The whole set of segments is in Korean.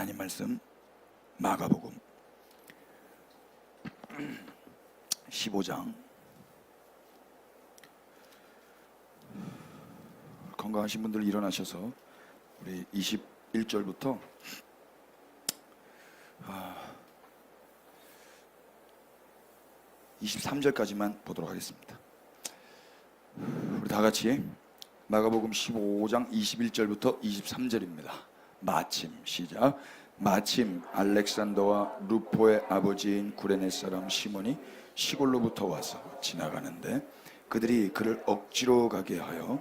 하나님 말씀 마가복음 15장. 건강하신 분들 일어나셔서 우리 21절부터 23절까지만 보도록 하겠습니다. 우리 다 같이 마가복음 15장 21절부터 23절입니다. 마침 시작. 마침 알렉산더와 루포의 아버지인 구레네 사람 시몬이 시골로부터 와서 지나가는데 그들이 그를 억지로 가게 하여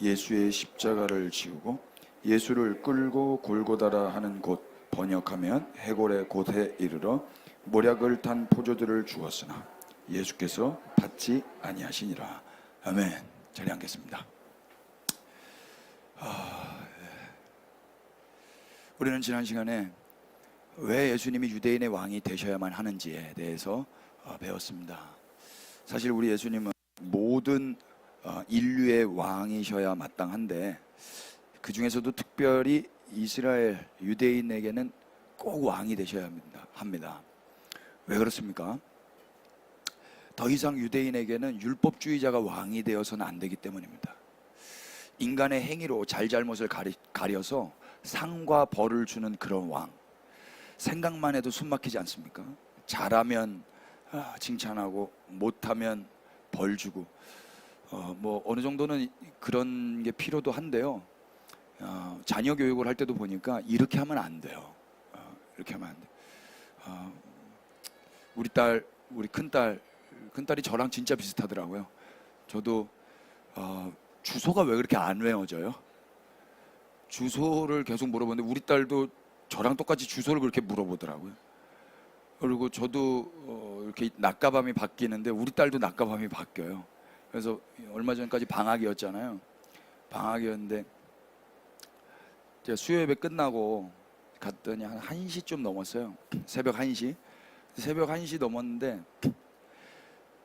예수의 십자가를 지우고 예수를 끌고 골고다라 하는 곳, 번역하면 해골의 곳에 이르러 모략을 탄 포도주를 주었으나 예수께서 받지 아니하시니라. 아멘. 자리에 앉겠습니다. 우리는 지난 시간에 왜 예수님이 유대인의 왕이 되셔야만 하는지에 대해서 배웠습니다. 사실 우리 예수님은 모든 인류의 왕이셔야 마땅한데 그 중에서도 특별히 이스라엘 유대인에게는 꼭 왕이 되셔야 합니다. 왜 그렇습니까? 더 이상 유대인에게는 율법주의자가 왕이 되어서는 안 되기 때문입니다. 인간의 행위로 잘잘못을 가려서 상과 벌을 주는 그런 왕, 생각만 해도 숨 막히지 않습니까? 잘하면 칭찬하고 못하면 벌 주고 뭐 어느 정도는 그런 게 필요도 한데요. 자녀 교육을 할 때도 보니까 이렇게 하면 안 돼요. 이렇게 하면 안 돼요. 우리 큰딸이 저랑 진짜 비슷하더라고요. 저도 주소가 왜 그렇게 안 외워져요? 주소를 계속 물어보는데 우리 딸도 저랑 똑같이 주소를 그렇게 물어보더라고요. 그리고 저도 이렇게 낮과밤이 바뀌는데 우리 딸도 낮과밤이 바뀌어요. 그래서 얼마 전까지 방학이었잖아요. 방학이었는데 제가 수요 예배 끝나고 갔더니 한 1시쯤 넘었어요. 새벽 1시. 새벽 1시 넘었는데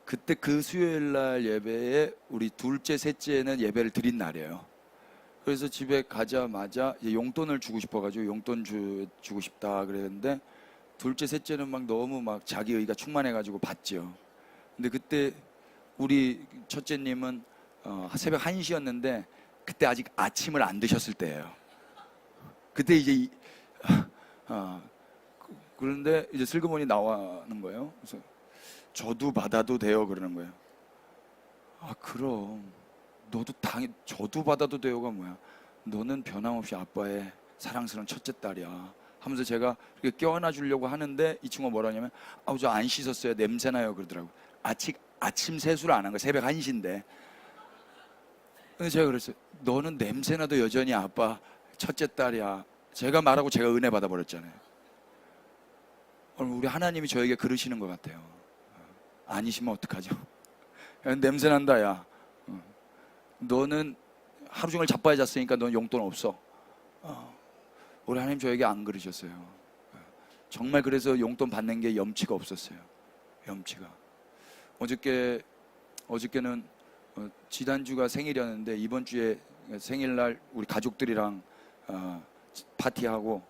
그때 그 수요일 날 예배에 우리 둘째, 셋째는 예배를 드린 날이에요. 그래서 집에 가자마자 용돈을 주고 싶어가지고 용돈 주고 싶다 그랬는데 둘째, 셋째는 막 너무 막 자기 의가 충만해가지고 받죠. 근데 그때 우리 첫째님은 새벽 1시였는데 그때 아직 아침을 안 드셨을 때예요. 그때 이제 그런데 이제 슬그머니 나와는 거예요. 그래서 저도 받아도 돼요 그러는 거예요. 그럼 너도 저도 받아도 돼요가 뭐야? 너는 변함없이 아빠의 사랑스러운 첫째 딸이야 하면서 제가 이렇게 껴안아 주려고 하는데 이 친구가 뭐라냐면 저 안 씻었어요 냄새나요 그러더라고요. 아침 세수를 안 한 거예요. 새벽 1시인데. 근데 제가 그랬어요. 너는 냄새나도 여전히 아빠 첫째 딸이야. 제가 말하고 제가 은혜 받아버렸잖아요. 우리 하나님이 저에게 그러시는 것 같아요. 아니시면 어떡하죠? 냄새난다 야. 너는 하루 종일 자빠져 잤으니까 넌 용돈 없어. 우리 하나님 저에게 안 그러셨어요. 정말 그래서 용돈 받는 게 염치가 없었어요. 염치가. 어저께는 지난주가 생일이었는데 이번 주에 생일날 우리 가족들이랑 파티하고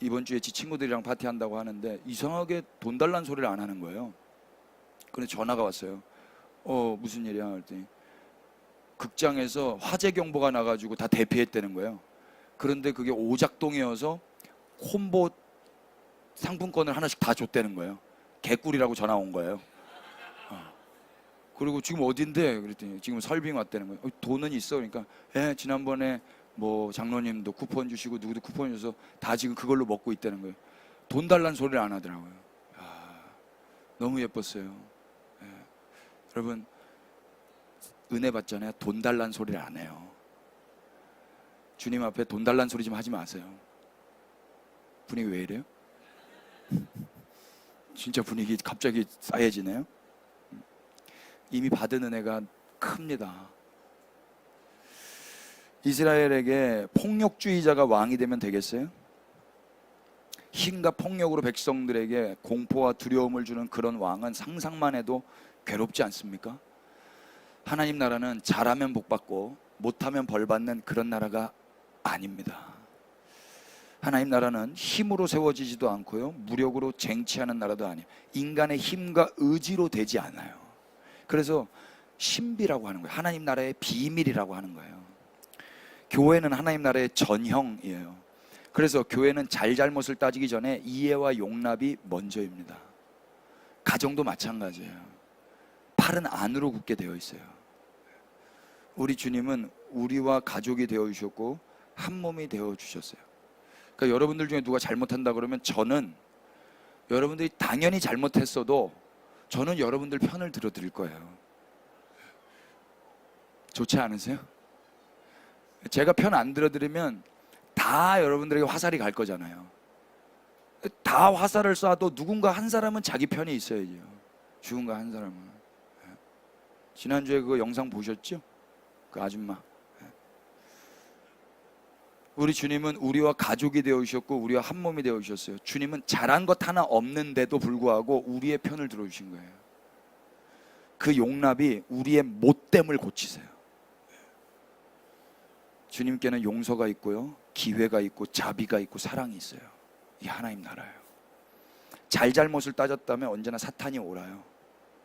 이번 주에 지 친구들이랑 파티한다고 하는데 이상하게 돈 달라는 소리를 안 하는 거예요. 그래서 전화가 왔어요. 무슨 일이야? 그랬더니 극장에서 화재 경보가 나가지고 다 대피했다는 거예요. 그런데 그게 오작동이어서 콤보 상품권을 하나씩 다 줬다는 거예요. 개꿀이라고 전화 온 거예요. 그리고 지금 어딘데? 그랬더니 지금 설빙 왔다는 거예요. 돈은 있어? 그러니까 지난번에 뭐 장로님도 쿠폰 주시고 누구도 쿠폰 줘서 다 지금 그걸로 먹고 있다는 거예요. 돈 달라는 소리를 안 하더라고요. 너무 예뻤어요. 여러분 은혜 받잖아요. 돈 달라는 소리를 안 해요. 주님 앞에 돈 달라는 소리 좀 하지 마세요. 분위기 왜 이래요? 진짜 분위기 갑자기 싸해지네요. 이미 받은 은혜가 큽니다. 이스라엘에게 폭력주의자가 왕이 되면 되겠어요? 힘과 폭력으로 백성들에게 공포와 두려움을 주는 그런 왕은 상상만 해도 괴롭지 않습니까? 하나님 나라는 잘하면 복받고 못하면 벌받는 그런 나라가 아닙니다. 하나님 나라는 힘으로 세워지지도 않고요, 무력으로 쟁취하는 나라도 아니에요. 인간의 힘과 의지로 되지 않아요. 그래서 신비라고 하는 거예요. 하나님 나라의 비밀이라고 하는 거예요. 교회는 하나님 나라의 전형이에요. 그래서 교회는 잘잘못을 따지기 전에 이해와 용납이 먼저입니다. 가정도 마찬가지예요. 팔은 안으로 굳게 되어 있어요. 우리 주님은 우리와 가족이 되어 주셨고 한 몸이 되어 주셨어요. 그러니까 여러분들 중에 누가 잘못한다 그러면 저는 여러분들이 당연히 잘못했어도 저는 여러분들 편을 들어드릴 거예요. 좋지 않으세요? 제가 편 안 들어드리면 다 여러분들에게 화살이 갈 거잖아요. 다 화살을 쏴도 누군가 한 사람은 자기 편이 있어야죠. 누군가 한 사람은. 지난주에 그거 영상 보셨죠? 그 아줌마. 우리 주님은 우리와 가족이 되어주셨고 우리와 한 몸이 되어주셨어요. 주님은 잘한 것 하나 없는데도 불구하고 우리의 편을 들어주신 거예요. 그 용납이 우리의 못됨을 고치세요. 주님께는 용서가 있고요, 기회가 있고 자비가 있고 사랑이 있어요. 이게 하나님 나라예요. 잘잘못을 따졌다면 언제나 사탄이 옳아요.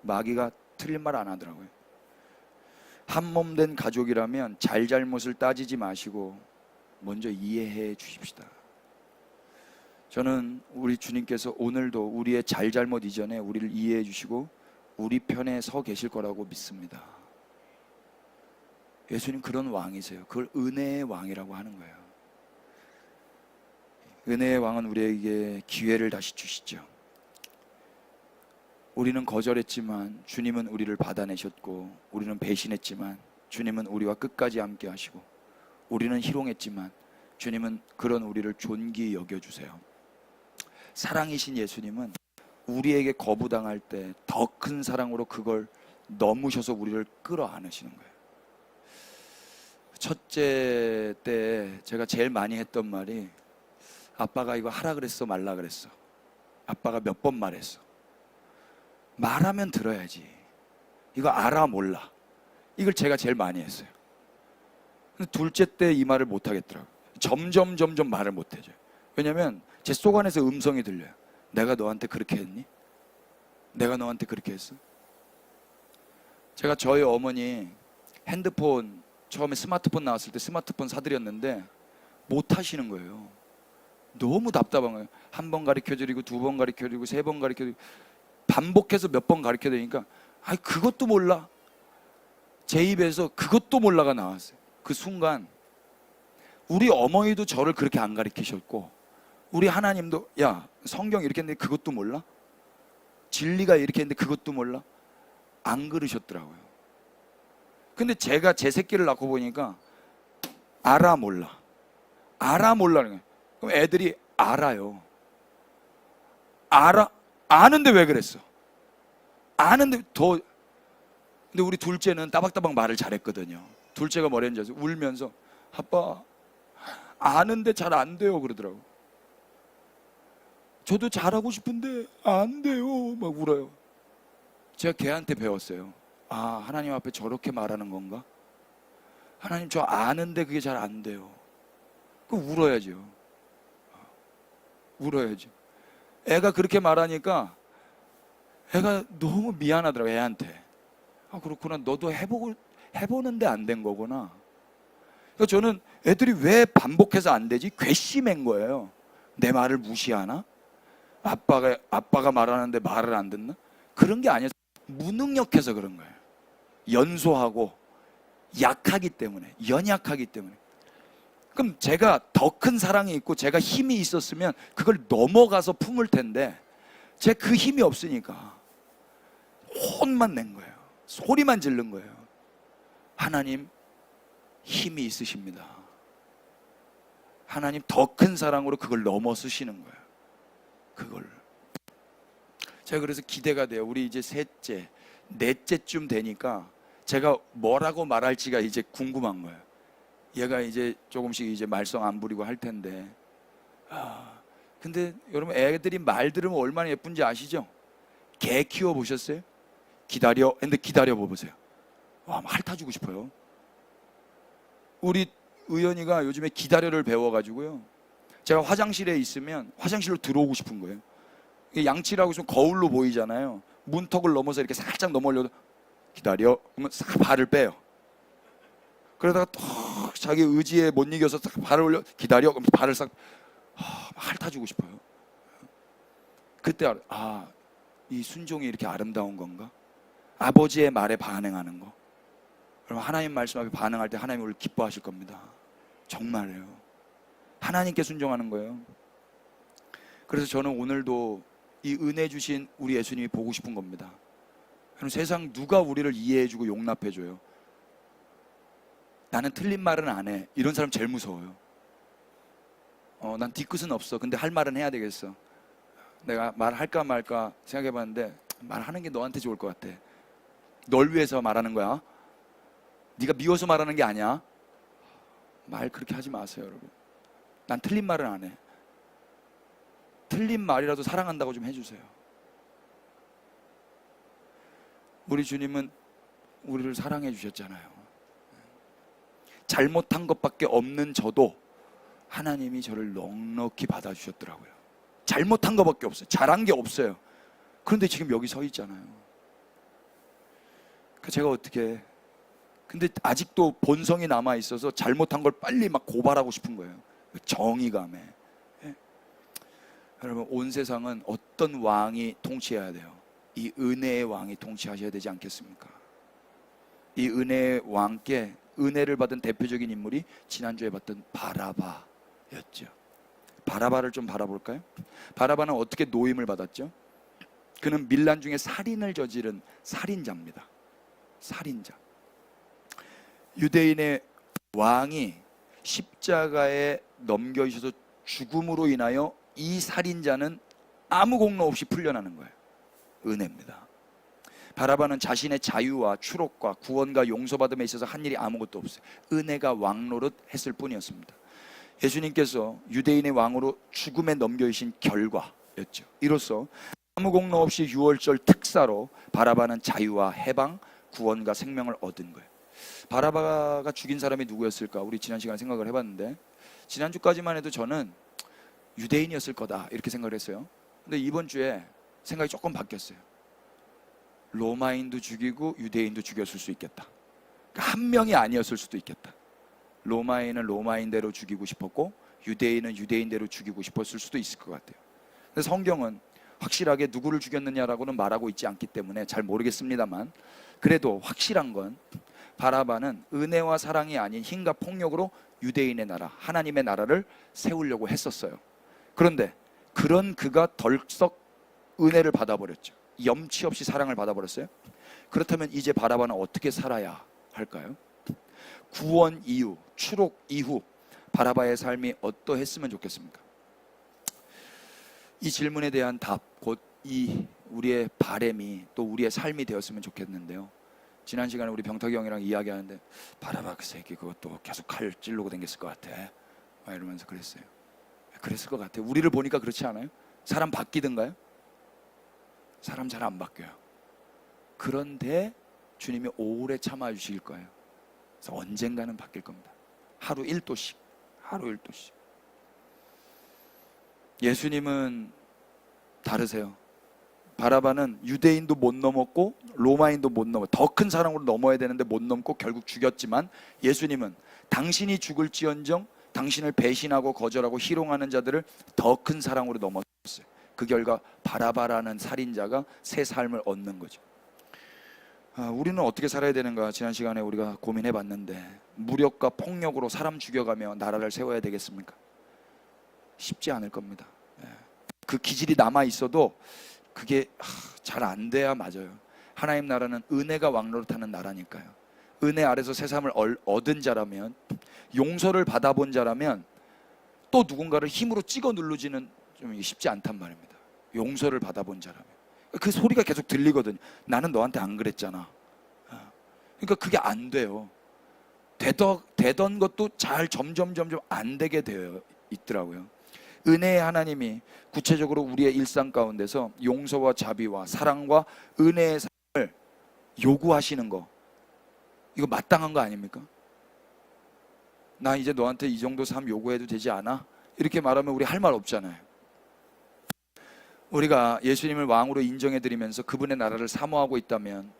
마귀가 틀린 말 안 하더라고요. 한 몸 된 가족이라면 잘잘못을 따지지 마시고 먼저 이해해 주십시다. 저는 우리 주님께서 오늘도 우리의 잘잘못 이전에 우리를 이해해 주시고 우리 편에 서 계실 거라고 믿습니다. 예수님 그런 왕이세요. 그걸 은혜의 왕이라고 하는 거예요. 은혜의 왕은 우리에게 기회를 다시 주시죠. 우리는 거절했지만 주님은 우리를 받아내셨고, 우리는 배신했지만 주님은 우리와 끝까지 함께 하시고, 우리는 희롱했지만 주님은 그런 우리를 존귀히 여겨주세요. 사랑이신 예수님은 우리에게 거부당할 때 더 큰 사랑으로 그걸 넘으셔서 우리를 끌어안으시는 거예요. 첫째 때 제가 제일 많이 했던 말이, 아빠가 이거 하라 그랬어 말라 그랬어? 아빠가 몇 번 말했어? 말하면 들어야지. 이거 알아 몰라? 이걸 제가 제일 많이 했어요. 근데 둘째 때 이 말을 못 하겠더라고요. 점점 말을 못 해줘요. 왜냐면 제 속 안에서 음성이 들려요. 내가 너한테 그렇게 했니? 내가 너한테 그렇게 했어? 제가 저희 어머니 핸드폰, 처음에 스마트폰 나왔을 때 스마트폰 사드렸는데 못 하시는 거예요. 너무 답답한 거예요. 한 번 가르쳐드리고 두 번 가르쳐드리고 세 번 가르쳐드리고 반복해서 몇 번 가르쳐드리니까 아이 그것도 몰라. 제 입에서 그것도 몰라가 나왔어요. 그 순간 우리 어머니도 저를 그렇게 안 가르치셨고, 우리 하나님도 야 성경 이렇게 했는데 그것도 몰라? 진리가 이렇게 했는데 그것도 몰라? 안 그러셨더라고요. 근데 제가 제 새끼를 낳고 보니까 알아 몰라, 알아 몰라는 거예요. 그럼 애들이 알아요. 알아, 아는데 왜 그랬어? 아는데 더. 근데 우리 둘째는 따박따박 말을 잘했거든요. 둘째가 뭐랬는지 아세요? 울면서 아빠 아는데 잘 안 돼요 그러더라고. 저도 잘하고 싶은데 안 돼요 막 울어요. 제가 걔한테 배웠어요. 아, 하나님 앞에 저렇게 말하는 건가? 하나님 저 아는데 그게 잘 안 돼요. 그럼 울어야죠. 울어야죠. 애가 그렇게 말하니까 애가 너무 미안하더라고. 애한테. 아 그렇구나, 너도 해보는데 안 된 거구나. 그러니까 저는 애들이 왜 반복해서 안 되지? 괘씸한 거예요. 내 말을 무시하나? 아빠가 말하는데 말을 안 듣나? 그런 게 아니었어요. 무능력해서 그런 거예요. 연소하고 약하기 때문에, 연약하기 때문에. 그럼 제가 더 큰 사랑이 있고 제가 힘이 있었으면 그걸 넘어가서 품을 텐데, 제가 그 힘이 없으니까 혼만 낸 거예요. 소리만 지른 거예요. 하나님 힘이 있으십니다. 하나님 더 큰 사랑으로 그걸 넘어서시는 거예요. 그걸. 제가 그래서 기대가 돼요. 우리 이제 셋째, 넷째쯤 되니까 제가 뭐라고 말할지가 이제 궁금한 거예요. 얘가 이제 조금씩 이제 말썽 안 부리고 할 텐데. 근데 여러분 애들이 말 들으면 얼마나 예쁜지 아시죠? 개 키워 보셨어요? 기다려. 근데 기다려 보세요. 와, 막 핥아주고 싶어요. 우리 의연이가 요즘에 기다려를 배워가지고요. 제가 화장실에 있으면 화장실로 들어오고 싶은 거예요. 양치라고 좀 거울로 보이잖아요. 문턱을 넘어서 이렇게 살짝 넘어오려도 기다려 그러면 싹 발을 빼요. 그러다가 또 자기 의지에 못 이겨서 싹 발을 올려 기다려 그러면 발을 싹 핥아주고 싶어요. 그때 이 순종이 이렇게 아름다운 건가? 아버지의 말에 반응하는 거. 그럼 하나님 말씀 앞에 반응할 때 하나님 우리를 기뻐하실 겁니다. 정말요. 하나님께 순종하는 거예요. 그래서 저는 오늘도 이 은혜 주신 우리 예수님이 보고 싶은 겁니다. 그럼 세상 누가 우리를 이해해주고 용납해줘요? 나는 틀린 말은 안 해. 이런 사람 제일 무서워요. 난 뒤끝은 없어. 근데 할 말은 해야 되겠어. 내가 말할까 말까 생각해봤는데 말하는 게 너한테 좋을 것 같아. 널 위해서 말하는 거야. 네가 미워서 말하는 게 아니야. 말 그렇게 하지 마세요, 여러분. 난 틀린 말은 안 해. 틀린 말이라도 사랑한다고 좀 해주세요. 우리 주님은 우리를 사랑해 주셨잖아요. 잘못한 것밖에 없는 저도 하나님이 저를 넉넉히 받아주셨더라고요. 잘못한 것밖에 없어요. 잘한 게 없어요. 그런데 지금 여기 서 있잖아요. 제가 어떻게 근데 아직도 본성이 남아있어서 잘못한 걸 빨리 막 고발하고 싶은 거예요. 정의감에. 여러분, 온 세상은 어떤 왕이 통치해야 돼요? 이 은혜의 왕이 통치하셔야 되지 않겠습니까? 이 은혜의 왕께 은혜를 받은 대표적인 인물이 지난주에 봤던 바라바였죠. 바라바를 좀 바라볼까요? 바라바는 어떻게 노임을 받았죠? 그는 밀란 중에 살인을 저지른 살인자입니다. 살인자. 유대인의 왕이 십자가에 넘겨주셔서 죽음으로 인하여 이 살인자는 아무 공로 없이 풀려나는 거예요. 은혜입니다. 바라바는 자신의 자유와 추록과 구원과 용서받음에 있어서 한 일이 아무것도 없어요. 은혜가 왕노릇 했을 뿐이었습니다. 예수님께서 유대인의 왕으로 죽음에 넘겨주신 결과였죠. 이로써 아무 공로 없이 유월절 특사로 바라바는 자유와 해방, 구원과 생명을 얻은 거예요. 바라바가 죽인 사람이 누구였을까? 우리 지난 시간에 생각을 해봤는데 지난주까지만 해도 저는 유대인이었을 거다 이렇게 생각을 했어요. 근데 이번 주에 생각이 조금 바뀌었어요. 로마인도 죽이고 유대인도 죽였을 수 있겠다. 그러니까 한 명이 아니었을 수도 있겠다. 로마인은 로마인대로 죽이고 싶었고 유대인은 유대인대로 죽이고 싶었을 수도 있을 것 같아요. 근데 성경은 확실하게 누구를 죽였느냐라고는 말하고 있지 않기 때문에 잘 모르겠습니다만 그래도 확실한 건 바라바는 은혜와 사랑이 아닌 힘과 폭력으로 유대인의 나라, 하나님의 나라를 세우려고 했었어요. 그런데 그런 그가 덜썩 은혜를 받아버렸죠. 염치 없이 사랑을 받아버렸어요. 그렇다면 이제 바라바는 어떻게 살아야 할까요? 구원 이후, 추록 이후 바라바의 삶이 어떠했으면 좋겠습니까? 이 질문에 대한 답, 곧 이 우리의 바램이 또 우리의 삶이 되었으면 좋겠는데요. 지난 시간에 우리 병탁이 형이랑 이야기하는데 바라바 그 새끼 그것도 계속 칼 찌르고 다녔을 것 같아 막 이러면서 그랬어요. 그랬을 것 같아요. 우리를 보니까 그렇지 않아요? 사람 바뀌던가요? 사람 잘 안 바뀌어요. 그런데 주님이 오래 참아주실 거예요. 그래서 언젠가는 바뀔 겁니다. 하루 1도씩 하루 1도씩. 예수님은 다르세요. 바라바는 유대인도 못 넘었고 로마인도 못 넘어 더 큰 사랑으로 넘어야 되는데 못 넘고 결국 죽였지만 예수님은 당신이 죽을지언정 당신을 배신하고 거절하고 희롱하는 자들을 더 큰 사랑으로 넘었어요. 그 결과 바라바라는 살인자가 새 삶을 얻는 거죠. 우리는 어떻게 살아야 되는가 지난 시간에 우리가 고민해 봤는데 무력과 폭력으로 사람 죽여가며 나라를 세워야 되겠습니까? 쉽지 않을 겁니다. 그 기질이 남아 있어도 그게 잘 안 돼야 맞아요. 하나님 나라는 은혜가 왕노릇하는 나라니까요. 은혜 아래서 새 삶을 얻은 자라면, 용서를 받아본 자라면 또 누군가를 힘으로 찍어 누르지는 좀 쉽지 않단 말입니다. 용서를 받아본 자라면 그 소리가 계속 들리거든요. 나는 너한테 안 그랬잖아. 그러니까 그게 안 돼요. 되던 것도 잘 점점 안 되게 되어 있더라고요. 은혜의 하나님이 구체적으로 우리의 일상 가운데서 용서와 자비와 사랑과 은혜의 삶을 요구하시는 거, 이거 마땅한 거 아닙니까? 나 이제 너한테 이 정도 삶 요구해도 되지 않아? 이렇게 말하면 우리 할 말 없잖아요. 우리가 예수님을 왕으로 인정해드리면서 그분의 나라를 사모하고 있다면,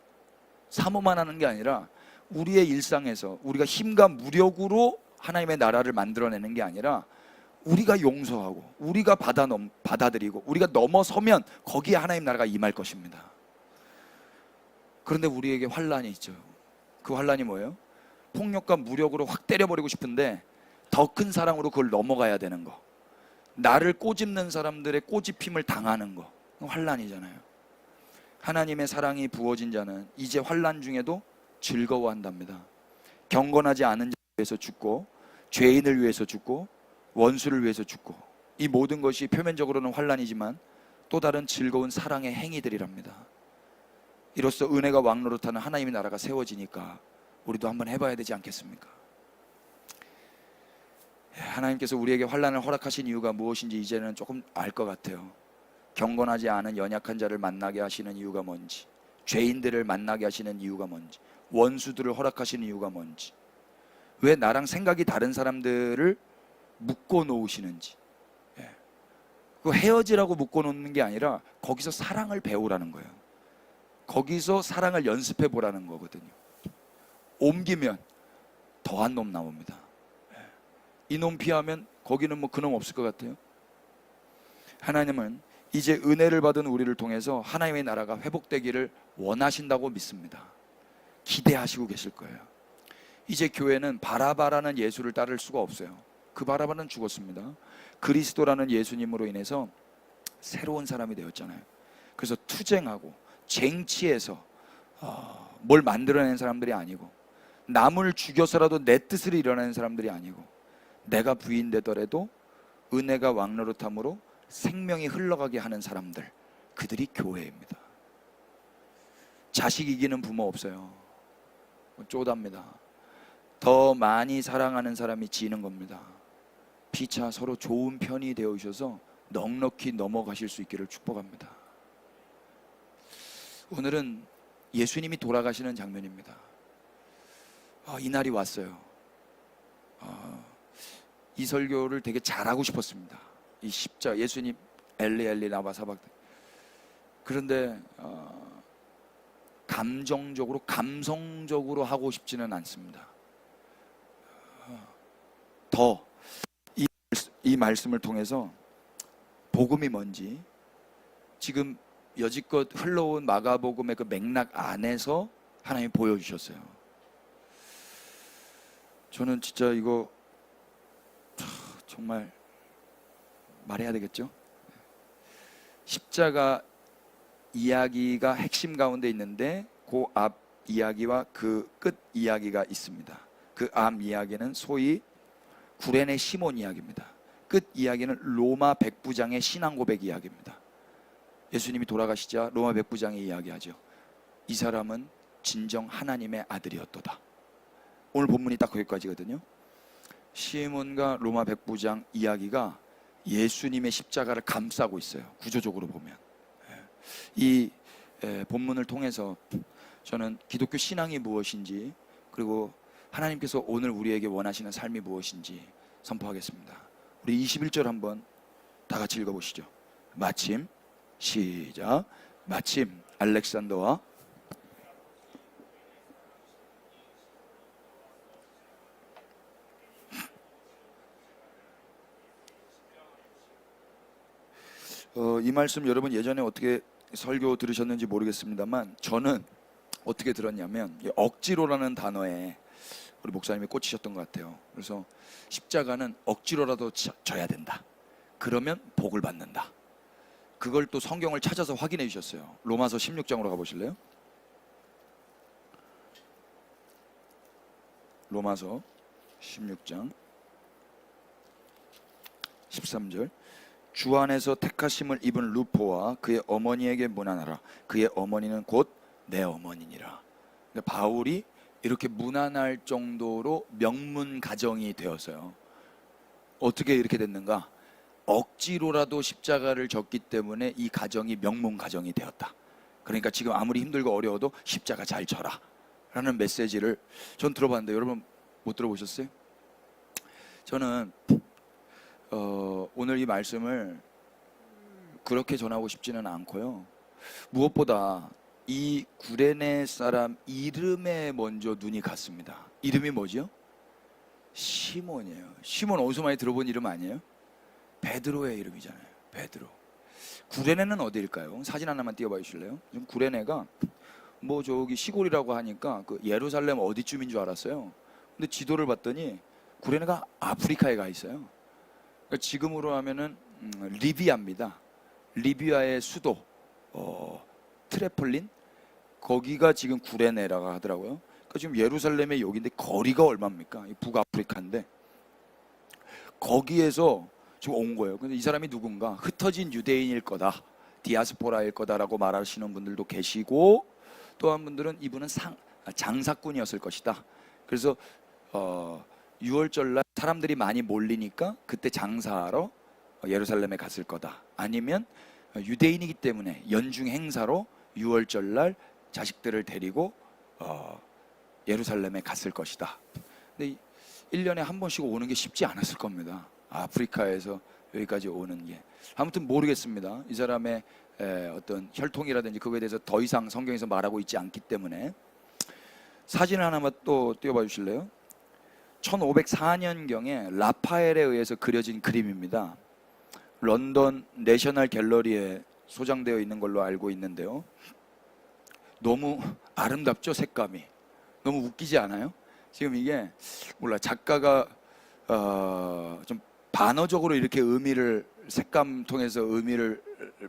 사모만 하는 게 아니라 우리의 일상에서 우리가 힘과 무력으로 하나님의 나라를 만들어내는 게 아니라 우리가 용서하고 우리가 받아들이고 우리가 넘어서면 거기에 하나님 나라가 임할 것입니다. 그런데 우리에게 환란이 있죠. 그 환란이 뭐예요? 폭력과 무력으로 확 때려버리고 싶은데 더 큰 사랑으로 그걸 넘어가야 되는 거, 나를 꼬집는 사람들의 꼬집힘을 당하는 거, 환란이잖아요. 하나님의 사랑이 부어진 자는 이제 환란 중에도 즐거워한답니다. 경건하지 않은 자를 위해서 죽고, 죄인을 위해서 죽고, 원수를 위해서 죽고, 이 모든 것이 표면적으로는 환란이지만 또 다른 즐거운 사랑의 행위들이랍니다. 이로써 은혜가 왕노릇하는 하나님의 나라가 세워지니까 우리도 한번 해봐야 되지 않겠습니까? 하나님께서 우리에게 환란을 허락하신 이유가 무엇인지 이제는 조금 알 것 같아요. 경건하지 않은 연약한 자를 만나게 하시는 이유가 뭔지, 죄인들을 만나게 하시는 이유가 뭔지, 원수들을 허락하시는 이유가 뭔지, 왜 나랑 생각이 다른 사람들을 묶어 놓으시는지. 그 헤어지라고 묶어 놓는 게 아니라 거기서 사랑을 배우라는 거예요. 거기서 사랑을 연습해 보라는 거거든요. 옮기면 더한 놈 나옵니다. 이놈 피하면 거기는 뭐 그놈 없을 것 같아요. 하나님은 이제 은혜를 받은 우리를 통해서 하나님의 나라가 회복되기를 원하신다고 믿습니다. 기대하시고 계실 거예요. 이제 교회는 바라바라는 예수를 따를 수가 없어요. 그 바라바는 죽었습니다. 그리스도라는 예수님으로 인해서 새로운 사람이 되었잖아요. 그래서 투쟁하고 쟁취해서 뭘 만들어낸 사람들이 아니고, 남을 죽여서라도 내 뜻을 이뤄내는 사람들이 아니고, 내가 부인되더라도 은혜가 왕노릇함으로 생명이 흘러가게 하는 사람들, 그들이 교회입니다. 자식 이기는 부모 없어요. 쪼답니다. 더 많이 사랑하는 사람이 지는 겁니다. 피차 서로 좋은 편이 되어주셔서 넉넉히 넘어가실 수 있기를 축복합니다. 오늘은 예수님이 돌아가시는 장면입니다. 이 날이 왔어요. 이 설교를 되게 잘하고 싶었습니다. 이 십자, 예수님 엘리 엘리 라마 사박다. 그런데 감정적으로, 감성적으로 하고 싶지는 않습니다. 더 이 말씀을 통해서 복음이 뭔지, 지금 여지껏 흘러온 마가복음의 그 맥락 안에서 하나님이 보여주셨어요. 저는 진짜 이거 정말 말해야 되겠죠? 십자가 이야기가 핵심 가운데 있는데 그 앞 이야기와 그 끝 이야기가 있습니다. 그 앞 이야기는 소위 구레네 시몬 이야기입니다. 끝 이야기는 로마 백부장의 신앙 고백 이야기입니다. 예수님이 돌아가시자 로마 백부장이 이야기하죠. 이 사람은 진정 하나님의 아들이었도다. 오늘 본문이 딱 거기까지거든요. 시몬과 로마 백부장 이야기가 예수님의 십자가를 감싸고 있어요. 구조적으로 보면. 이 본문을 통해서 저는 기독교 신앙이 무엇인지, 그리고 하나님께서 오늘 우리에게 원하시는 삶이 무엇인지 선포하겠습니다. 우리 21절 한번 다 같이 읽어보시죠. 마침, 시작. 마침 알렉산더와 이 말씀 여러분 예전에 어떻게 설교 들으셨는지 모르겠습니다만, 저는 어떻게 들었냐면 억지로라는 단어에 우리 목사님이 꽂히셨던 것 같아요. 그래서 십자가는 억지로라도 져야 된다. 그러면 복을 받는다. 그걸 또 성경을 찾아서 확인해 주셨어요. 로마서 16장으로 가보실래요? 로마서 16장 13절. 주 안에서 택하심을 입은 루포와 그의 어머니에게 문안하라. 그의 어머니는 곧 내 어머니니라. 바울이 이렇게 문안할 정도로 명문 가정이 되었어요. 어떻게 이렇게 됐는가? 억지로라도 십자가를 졌기 때문에 이 가정이 명문 가정이 되었다. 그러니까 지금 아무리 힘들고 어려워도 십자가 잘 져라 라는 메시지를 전 들어봤는데, 여러분 못 들어보셨어요? 저는 오늘 이 말씀을 그렇게 전하고 싶지는 않고요. 무엇보다 이 구레네 사람 이름에 먼저 눈이 갔습니다. 이름이 뭐죠? 시몬이에요. 시몬 어디서 많이 들어본 이름 아니에요? 베드로의 이름이잖아요. 베드로. 구레네는 어디일까요? 사진 하나만 띄워봐 주실래요? 지금 구레네가 뭐 저기 시골이라고 하니까 그 예루살렘 어디쯤인 줄 알았어요. 근데 지도를 봤더니 구레네가 아프리카에 가 있어요. 그러니까 지금으로 하면은 리비아입니다. 리비아의 수도 트레폴린, 거기가 지금 구레네라고 하더라고요. 그러니까 지금 예루살렘의 여기인데 거리가 얼마입니까? 북아프리카인데 거기에서 지금 온 거예요. 근데 이 사람이 누군가 흩어진 유대인일 거다, 디아스포라일 거다라고 말하시는 분들도 계시고, 또 한 분들은 이분은 장사꾼이었을 것이다. 그래서 6월절날 사람들이 많이 몰리니까 그때 장사하러 예루살렘에 갔을 거다. 아니면 유대인이기 때문에 연중 행사로 6월절날 자식들을 데리고 예루살렘에 갔을 것이다. 근데 1년에 한 번씩 오는 게 쉽지 않았을 겁니다. 아프리카에서 여기까지 오는 게. 아무튼 모르겠습니다. 이 사람의 어떤 혈통이라든지 그거에 대해서 더 이상 성경에서 말하고 있지 않기 때문에. 사진 하나만 또 띄워봐 주실래요? 1504년경에 라파엘에 의해서 그려진 그림입니다. 런던 내셔널 갤러리에 소장되어 있는 걸로 알고 있는데요. 너무 아름답죠? 색감이 너무 웃기지 않아요? 지금 이게 몰라, 작가가 좀 반어적으로 이렇게 색감 통해서 의미를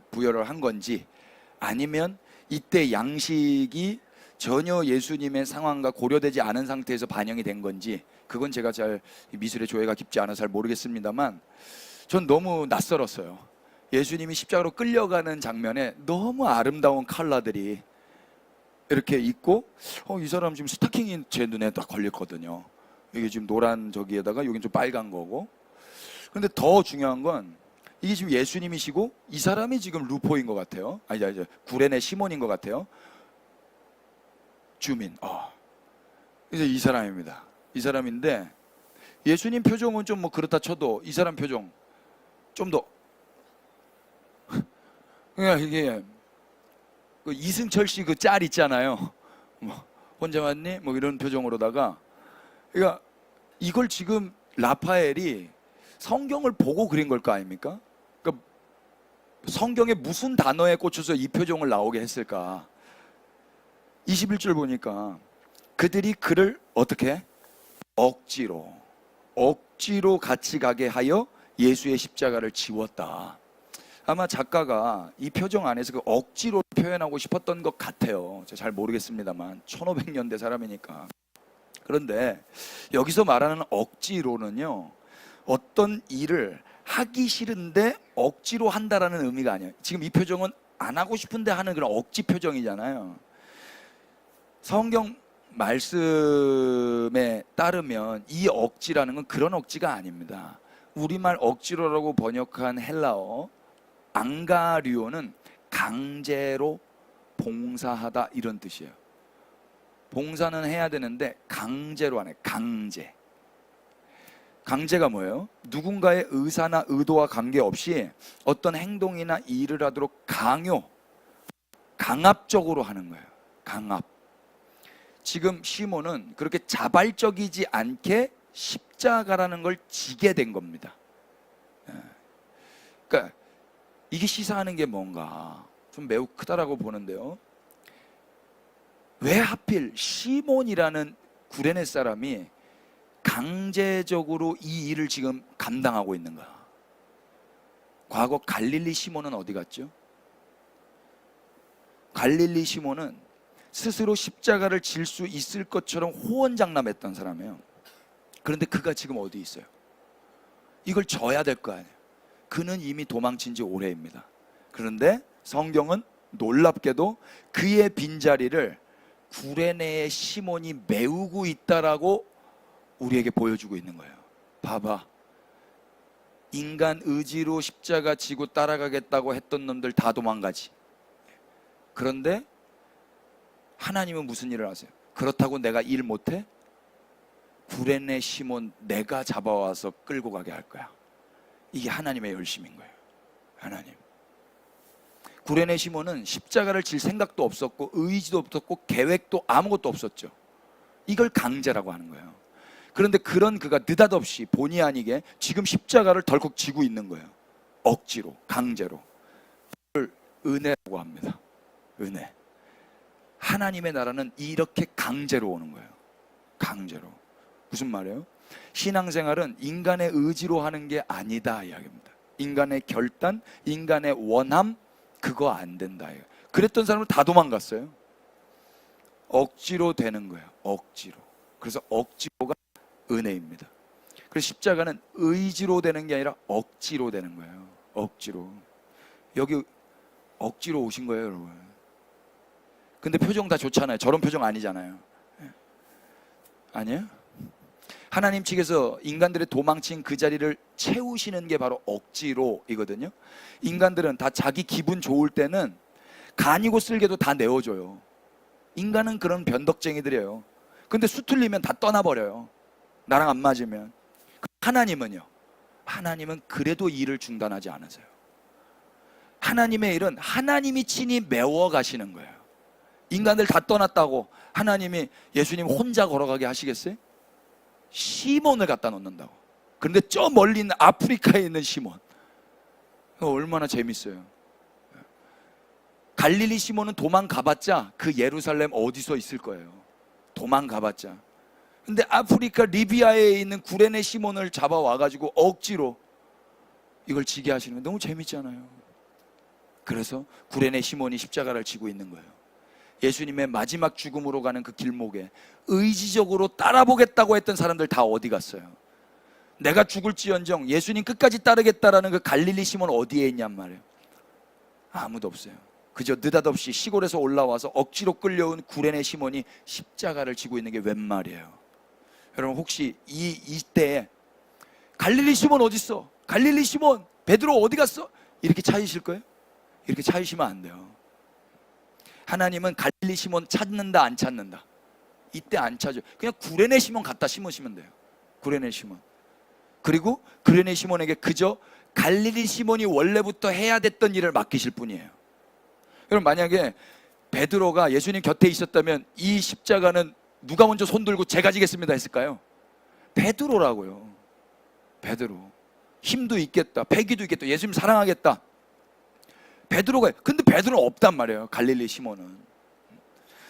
부여를 한 건지, 아니면 이때 양식이 전혀 예수님의 상황과 고려되지 않은 상태에서 반영이 된 건지, 그건 제가 잘 미술의 조예가 깊지 않아서 잘 모르겠습니다만 전 너무 낯설었어요. 예수님이 십자가로 끌려가는 장면에 너무 아름다운 컬러들이 이렇게 있고, 이 사람 지금 스타킹이 제 눈에 딱 걸렸거든요. 이게 지금 노란 저기에다가 여긴 좀 빨간 거고. 근데 더 중요한 건 이게 지금 예수님이시고 이 사람이 지금 루포인 것 같아요. 아니 구레네 시몬인 것 같아요. 주민. 이제 이 사람입니다. 이 사람인데 예수님 표정은 좀 뭐 그렇다 쳐도 이 사람 표정 좀 더 그냥 이게 그 이승철 씨 그 짤 있잖아요. 뭐 혼자 왔니? 뭐 이런 표정으로다가, 그러니까 이걸 지금 라파엘이 성경을 보고 그린 걸 거 아닙니까? 그러니까 성경에 무슨 단어에 꽂혀서 이 표정을 나오게 했을까? 21절 보니까 그들이 그를 어떻게? 억지로 같이 가게 하여 예수의 십자가를 지웠다. 아마 작가가 이 표정 안에서 그 억지로 표현하고 싶었던 것 같아요. 제가 잘 모르겠습니다만 1500년대 사람이니까. 그런데 여기서 말하는 억지로는요, 어떤 일을 하기 싫은데 억지로 한다라는 의미가 아니에요. 지금 이 표정은 안 하고 싶은데 하는 그런 억지 표정이잖아요. 성경 말씀에 따르면 이 억지라는 건 그런 억지가 아닙니다. 우리말 억지로라고 번역한 헬라어 앙가류오는 강제로 봉사하다 이런 뜻이에요. 봉사는 해야 되는데 강제로 하네. 강제가 뭐예요? 누군가의 의사나 의도와 관계없이 어떤 행동이나 일을 하도록 강압적으로 하는 거예요. 강압. 지금 시몬은 그렇게 자발적이지 않게 십자가라는 걸 지게 된 겁니다. 그러니까 이게 시사하는 게 뭔가 좀 매우 크다라고 보는데요. 왜 하필 시몬이라는 구레네 사람이 강제적으로 이 일을 지금 감당하고 있는가? 과거 갈릴리 시몬은 어디 갔죠? 갈릴리 시몬은 스스로 십자가를 질 수 있을 것처럼 호언장담했던 사람이에요. 그런데 그가 지금 어디 있어요? 이걸 져야 될 거 아니에요. 그는 이미 도망친 지 오래입니다. 그런데 성경은 놀랍게도 그의 빈자리를 구레네의 시몬이 메우고 있다라고 우리에게 보여주고 있는 거예요. 봐봐, 인간 의지로 십자가 지고 따라가겠다고 했던 놈들 다 도망가지. 그런데 하나님은 무슨 일을 하세요? 그렇다고 내가 일 못해? 구레네 시몬 내가 잡아와서 끌고 가게 할 거야. 이게 하나님의 열심인 거예요. 하나님. 구레네 시몬은 십자가를 질 생각도 없었고 의지도 없었고 계획도 아무것도 없었죠. 이걸 강제라고 하는 거예요. 그런데 그런 그가 느닷없이 본의 아니게 지금 십자가를 덜컥 지고 있는 거예요. 억지로, 강제로. 그걸 은혜라고 합니다. 은혜. 하나님의 나라는 이렇게 강제로 오는 거예요. 강제로. 무슨 말이에요? 신앙생활은 인간의 의지로 하는 게 아니다 이야기입니다. 인간의 결단, 인간의 원함, 그거 안 된다. 그랬던 사람은 다 도망갔어요. 억지로 되는 거예요. 억지로. 그래서 억지로가 은혜입니다. 그래서 십자가는 의지로 되는 게 아니라 억지로 되는 거예요. 억지로. 여기 억지로 오신 거예요, 여러분. 근데 표정 다 좋잖아요. 저런 표정 아니잖아요. 아니에요? 하나님 측에서 인간들의 도망친 그 자리를 채우시는 게 바로 억지로이거든요. 인간들은 다 자기 기분 좋을 때는 간이고 쓸개도 다 내어줘요. 인간은 그런 변덕쟁이들이에요. 근데 수틀리면 다 떠나버려요. 나랑 안 맞으면. 하나님은요? 하나님은 그래도 일을 중단하지 않으세요. 하나님의 일은 하나님이 친히 메워 가시는 거예요. 인간들 다 떠났다고 하나님이 예수님 혼자 걸어가게 하시겠어요? 시몬을 갖다 놓는다고. 그런데 저 멀리 있는 아프리카에 있는 시몬, 얼마나 재밌어요. 갈릴리 시몬은 도망가봤자 그 예루살렘 어디서 있을 거예요. 도망가봤자. 근데 아프리카 리비아에 있는 구레네 시몬을 잡아와가지고 억지로 이걸 지게 하시는 거 너무 재밌잖아요. 그래서 구레네 시몬이 십자가를 지고 있는 거예요. 예수님의 마지막 죽음으로 가는 그 길목에 의지적으로 따라보겠다고 했던 사람들 다 어디 갔어요? 내가 죽을지언정 예수님 끝까지 따르겠다라는 그 갈릴리 시몬 어디에 있냔 말이에요. 아무도 없어요. 그저 느닷없이 시골에서 올라와서 억지로 끌려온 구레네 시몬이 십자가를 지고 있는 게 웬 말이에요. 여러분 혹시 이때에 갈릴리 시몬 어디 있어? 갈릴리 시몬 베드로 어디 갔어? 이렇게 찾으실 거예요? 이렇게 찾으시면 안 돼요. 하나님은 갈릴리 시몬 찾는다 안 찾는다? 이때 안 찾아요. 그냥 구레네 시몬 갖다 심으시면 돼요. 구레네 시몬. 그리고 구레네 시몬에게 그저 갈릴리 시몬이 원래부터 해야 됐던 일을 맡기실 뿐이에요. 여러분 만약에 베드로가 예수님 곁에 있었다면 이 십자가는 누가 먼저 손 들고 제가 지겠습니다 했을까요? 베드로라고요. 베드로. 힘도 있겠다, 패기도 있겠다, 예수님 사랑하겠다. 베드로가. 근데 베드로는 없단 말이에요. 갈릴리 시몬은.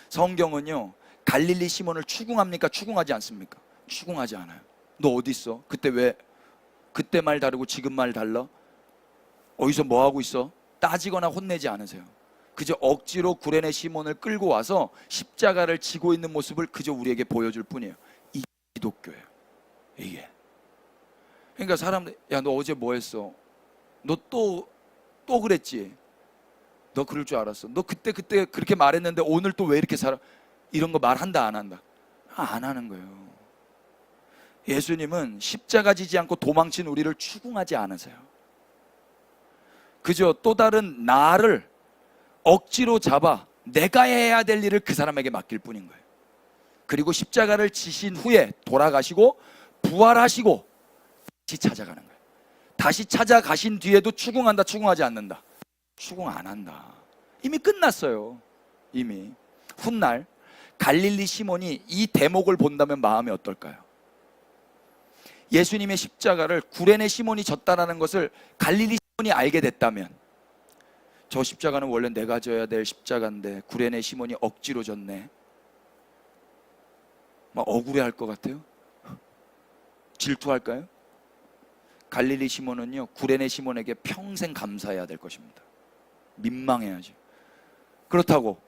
성경은요 갈릴리 시몬을 추궁합니까? 추궁하지 않습니까? 추궁하지 않아요. 너 어디 있어? 그때 왜 그때 말 다르고 지금 말 달라? 어디서 뭐 하고 있어? 따지거나 혼내지 않으세요. 그저 억지로 구레네 시몬을 끌고 와서 십자가를 지고 있는 모습을 그저 우리에게 보여줄 뿐이에요. 이게 기독교예요. 이게. 그러니까 사람들, 야 너 어제 뭐 했어? 너 또 그랬지? 너 그럴 줄 알았어. 너 그때 그렇게 말했는데 오늘 또 왜 이렇게 살아? 이런 거 말한다 안 한다? 안 하는 거예요. 예수님은 십자가 지지 않고 도망친 우리를 추궁하지 않으세요. 그저 또 다른 나를 억지로 잡아 내가 해야 될 일을 그 사람에게 맡길 뿐인 거예요. 그리고 십자가를 지신 후에 돌아가시고 부활하시고 다시 찾아가는 거예요. 다시 찾아가신 뒤에도 추궁한다 추궁하지 않는다? 추궁 안 한다. 이미 끝났어요. 이미. 훗날 갈릴리 시몬이 이 대목을 본다면 마음이 어떨까요? 예수님의 십자가를 구레네 시몬이 졌다라는 것을 갈릴리 시몬이 알게 됐다면, 저 십자가는 원래 내가 져야 될 십자가인데 구레네 시몬이 억지로 졌네, 막 억울해할 것 같아요. 질투할까요? 갈릴리 시몬은요 구레네 시몬에게 평생 감사해야 될 것입니다. 민망해야죠. 그렇다고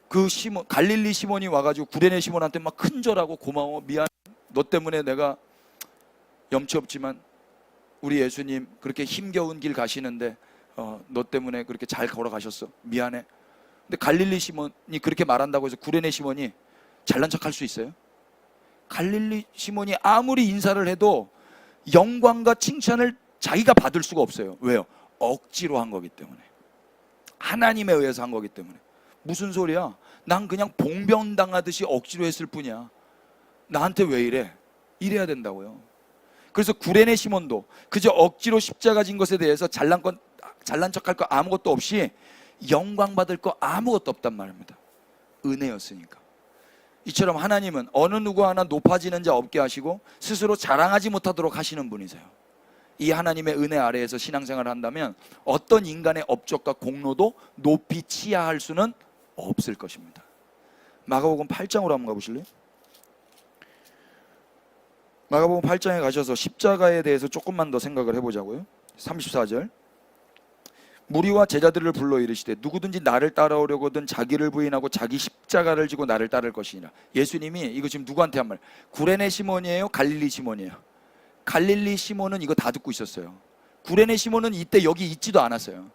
그 시몬, 갈릴리 시몬이 와가지고 구레네 시몬한테 막 큰절하고 고마워, 미안, 너 때문에 내가 염치 없지만 우리 예수님 그렇게 힘겨운 길 가시는데 너 때문에 그렇게 잘 걸어가셨어, 미안해. 근데 갈릴리 시몬이 그렇게 말한다고 해서 구레네 시몬이 잘난 척할 수 있어요? 갈릴리 시몬이 아무리 인사를 해도 영광과 칭찬을 자기가 받을 수가 없어요. 왜요? 억지로 한 거기 때문에. 하나님에 의해서 한 거기 때문에. 무슨 소리야? 난 그냥 봉변당하듯이 억지로 했을 뿐이야. 나한테 왜 이래? 이래야 된다고요. 그래서 구레네 시몬도 그저 억지로 십자가 진 것에 대해서 잘난 척할 거 아무것도 없이 영광 받을 거 아무것도 없단 말입니다. 은혜였으니까. 이처럼 하나님은 어느 누구 하나 높아지는 자 없게 하시고 스스로 자랑하지 못하도록 하시는 분이세요. 이 하나님의 은혜 아래에서 신앙생활을 한다면 어떤 인간의 업적과 공로도 높이 치하할 수는 없을 것입니다. 마가복음 8장으로 한번 가보실래요? 마가복음 8장에 가셔서 십자가에 대해서 조금만 더 생각을 해보자고요. 34절. 무리와 제자들을 불러 이르시되 누구든지 나를 따라오려거든 자기를 부인하고 자기 십자가를 지고 나를 따를 것이니라. 예수님이 이거 지금 누구한테 한 말? 구레네 시몬이에요? 갈릴리 시몬이에요? 갈릴리 시몬은 이거 다 듣고 있었어요. 구레네 시몬은 이때 여기 있지도 않았어요.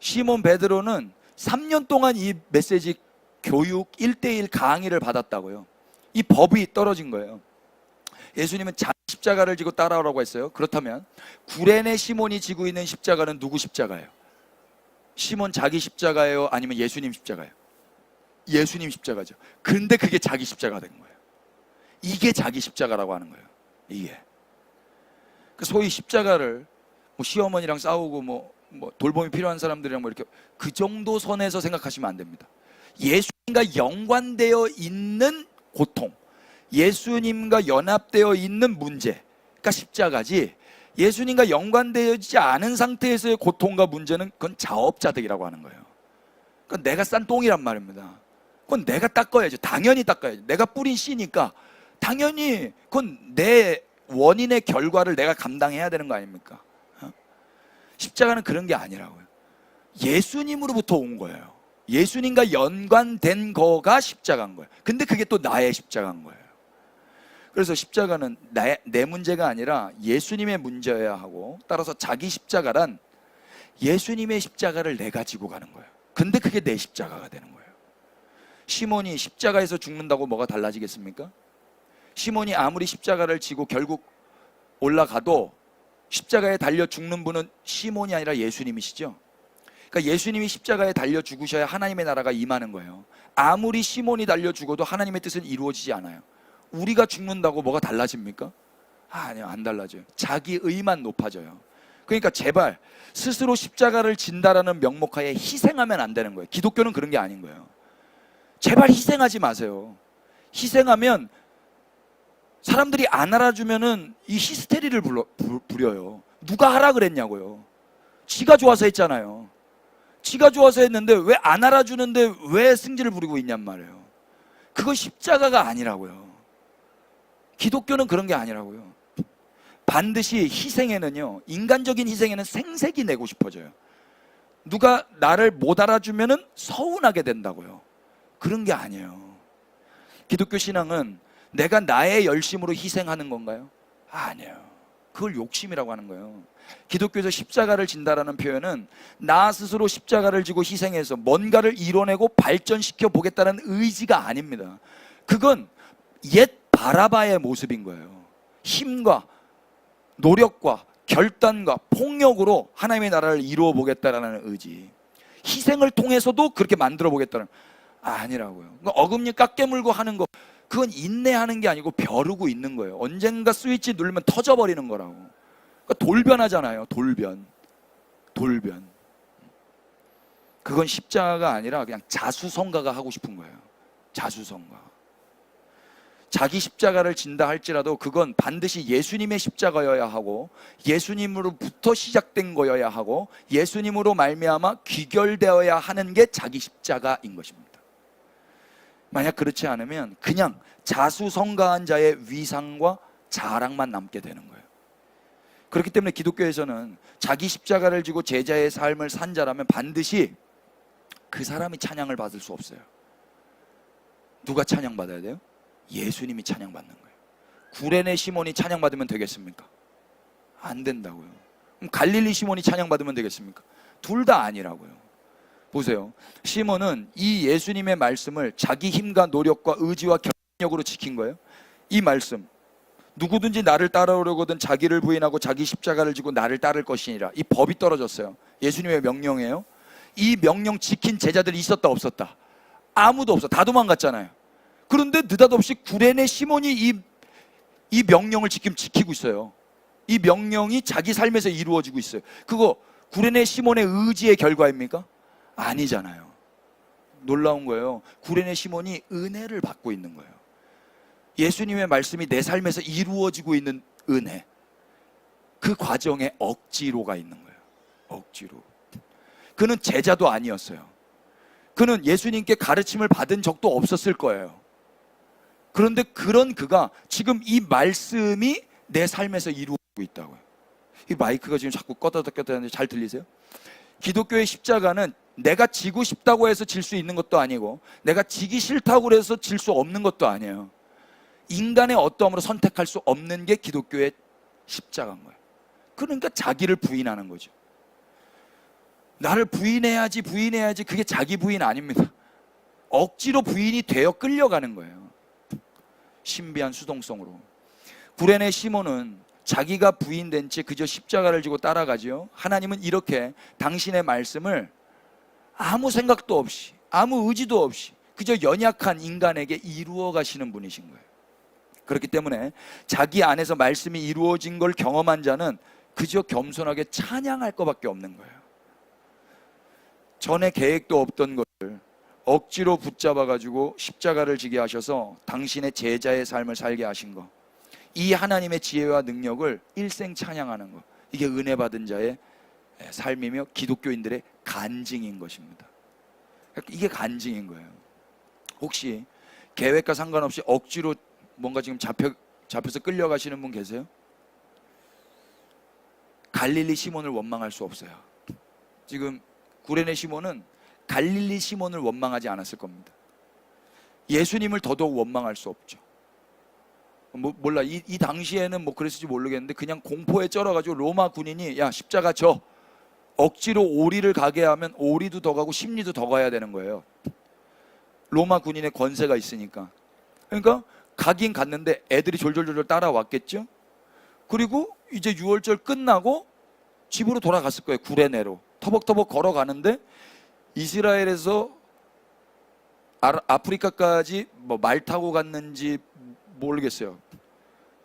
시몬 베드로는 3년 동안 이 메시지 교육 1:1 강의를 받았다고요. 이 법이 떨어진 거예요. 예수님은 자기 십자가를 지고 따라오라고 했어요. 그렇다면 구레네 시몬이 지고 있는 십자가는 누구 십자가예요? 시몬 자기 십자가예요? 아니면 예수님 십자가예요? 예수님 십자가죠. 근데 그게 자기 십자가가 된 거예요. 이게 자기 십자가라고 하는 거예요. 이게 소위 십자가를 뭐 시어머니랑 싸우고 뭐 돌봄이 필요한 사람들이랑 뭐 이렇게 그 정도 선에서 생각하시면 안 됩니다. 예수님과 연관되어 있는 고통, 예수님과 연합되어 있는 문제가 십자가지, 예수님과 연관되어지지 않은 상태에서의 고통과 문제는 그건 자업자득이라고 하는 거예요. 그건 내가 싼 똥이란 말입니다. 그건 내가 닦아야죠. 당연히 닦아야죠. 내가 뿌린 씨니까 당연히 그건 내 원인의 결과를 내가 감당해야 되는 거 아닙니까? 십자가는 그런 게 아니라고요. 예수님으로부터 온 거예요. 예수님과 연관된 거가 십자가인 거예요. 근데 그게 또 나의 십자가인 거예요. 그래서 십자가는 내 문제가 아니라 예수님의 문제여야 하고, 따라서 자기 십자가란 예수님의 십자가를 내가 지고 가는 거예요. 근데 그게 내 십자가가 되는 거예요. 시몬이 십자가에서 죽는다고 뭐가 달라지겠습니까? 시몬이 아무리 십자가를 지고 결국 올라가도 십자가에 달려 죽는 분은 시몬이 아니라 예수님이시죠. 그러니까 예수님이 십자가에 달려 죽으셔야 하나님의 나라가 임하는 거예요. 아무리 시몬이 달려 죽어도 하나님의 뜻은 이루어지지 않아요. 우리가 죽는다고 뭐가 달라집니까? 아니요, 안 달라져요. 자기 의만 높아져요. 그러니까 제발 스스로 십자가를 진다라는 명목하에 희생하면 안 되는 거예요. 기독교는 그런 게 아닌 거예요. 제발 희생하지 마세요. 희생하면 사람들이 안 알아주면은 이 히스테리를 부려요. 누가 하라 그랬냐고요. 지가 좋아서 했잖아요. 지가 좋아서 했는데 왜 안 알아주는데 왜 승질을 부리고 있냔 말이에요. 그건 십자가가 아니라고요. 기독교는 그런 게 아니라고요. 반드시 희생에는요, 인간적인 희생에는 생색이 내고 싶어져요. 누가 나를 못 알아주면은 서운하게 된다고요. 그런 게 아니에요. 기독교 신앙은 내가 나의 열심으로 희생하는 건가요? 아니에요. 그걸 욕심이라고 하는 거예요. 기독교에서 십자가를 진다라는 표현은 나 스스로 십자가를 지고 희생해서 뭔가를 이뤄내고 발전시켜 보겠다는 의지가 아닙니다. 그건 옛 바라바의 모습인 거예요. 힘과 노력과 결단과 폭력으로 하나님의 나라를 이루어 보겠다라는 의지, 희생을 통해서도 그렇게 만들어 보겠다는 아니라고요. 어금니 깎게 물고 하는 거, 그건 인내하는 게 아니고 벼르고 있는 거예요. 언젠가 스위치 누르면 터져버리는 거라고. 그러니까 돌변하잖아요. 돌변. 그건 십자가가 아니라 그냥 자수성가가 하고 싶은 거예요. 자수성가. 자기 십자가를 진다 할지라도 그건 반드시 예수님의 십자가여야 하고, 예수님으로부터 시작된 거여야 하고, 예수님으로 말미암아 귀결되어야 하는 게 자기 십자가인 것입니다. 만약 그렇지 않으면 그냥 자수성가한 자의 위상과 자랑만 남게 되는 거예요. 그렇기 때문에 기독교에서는 자기 십자가를 지고 제자의 삶을 산 자라면 반드시 그 사람이 찬양을 받을 수 없어요. 누가 찬양받아야 돼요? 예수님이 찬양받는 거예요. 구레네 시몬이 찬양받으면 되겠습니까? 안 된다고요. 그럼 갈릴리 시몬이 찬양받으면 되겠습니까? 둘 다 아니라고요. 보세요. 시몬은 이 예수님의 말씀을 자기 힘과 노력과 의지와 결단력으로 지킨 거예요. 이 말씀, 누구든지 나를 따라오려거든 자기를 부인하고 자기 십자가를 지고 나를 따를 것이니라. 이 법이 떨어졌어요. 예수님의 명령이에요. 이 명령 지킨 제자들이 있었다 없었다? 아무도 없어. 다 도망갔잖아요. 그런데 느닷없이 구레네 시몬이 이 명령을 지키고 있어요. 이 명령이 자기 삶에서 이루어지고 있어요. 그거 구레네 시몬의 의지의 결과입니까? 아니잖아요. 놀라운 거예요. 구레네 시몬이 은혜를 받고 있는 거예요. 예수님의 말씀이 내 삶에서 이루어지고 있는 은혜, 그 과정에 억지로가 있는 거예요. 억지로. 그는 제자도 아니었어요. 그는 예수님께 가르침을 받은 적도 없었을 거예요. 그런데 그런 그가 지금 이 말씀이 내 삶에서 이루어지고 있다고요. 이 마이크가 지금 자꾸 껐다 켰다 하는데 잘 들리세요? 기독교의 십자가는 내가 지고 싶다고 해서 질 수 있는 것도 아니고, 내가 지기 싫다고 해서 질 수 없는 것도 아니에요. 인간의 어떠함으로 선택할 수 없는 게 기독교의 십자가인 거예요. 그러니까 자기를 부인하는 거죠. 나를 부인해야지, 그게 자기 부인 아닙니다. 억지로 부인이 되어 끌려가는 거예요. 신비한 수동성으로. 구레네 시몬은 자기가 부인된 채 그저 십자가를 지고 따라가죠. 하나님은 이렇게 당신의 말씀을 아무 생각도 없이, 아무 의지도 없이 그저 연약한 인간에게 이루어 가시는 분이신 거예요. 그렇기 때문에 자기 안에서 말씀이 이루어진 걸 경험한 자는 그저 겸손하게 찬양할 것밖에 없는 거예요. 전에 계획도 없던 것을 억지로 붙잡아 가지고 십자가를 지게 하셔서 당신의 제자의 삶을 살게 하신 거, 이 하나님의 지혜와 능력을 일생 찬양하는 것, 이게 은혜 받은 자의 삶이며 기독교인들의 간증인 것입니다. 이게 간증인 거예요. 혹시 계획과 상관없이 억지로 뭔가 지금 잡혀서 끌려가시는 분 계세요? 갈릴리 시몬을 원망할 수 없어요. 지금 구레네 시몬은 갈릴리 시몬을 원망하지 않았을 겁니다. 예수님을 더더욱 원망할 수 없죠. 몰라, 이 당시에는 뭐 그랬을지 모르겠는데 그냥 공포에 쩔어가지고 로마 군인이 야 십자가 져, 억지로 오리를 가게 하면 오리도 더 가고 심리도 더 가야 되는 거예요. 로마 군인의 권세가 있으니까. 그러니까 가긴 갔는데 애들이 졸졸졸 따라왔겠죠. 그리고 이제 유월절 끝나고 집으로 돌아갔을 거예요. 구레네로 터벅터벅 걸어가는데, 이스라엘에서 아프리카까지 뭐 말 타고 갔는지 모르겠어요.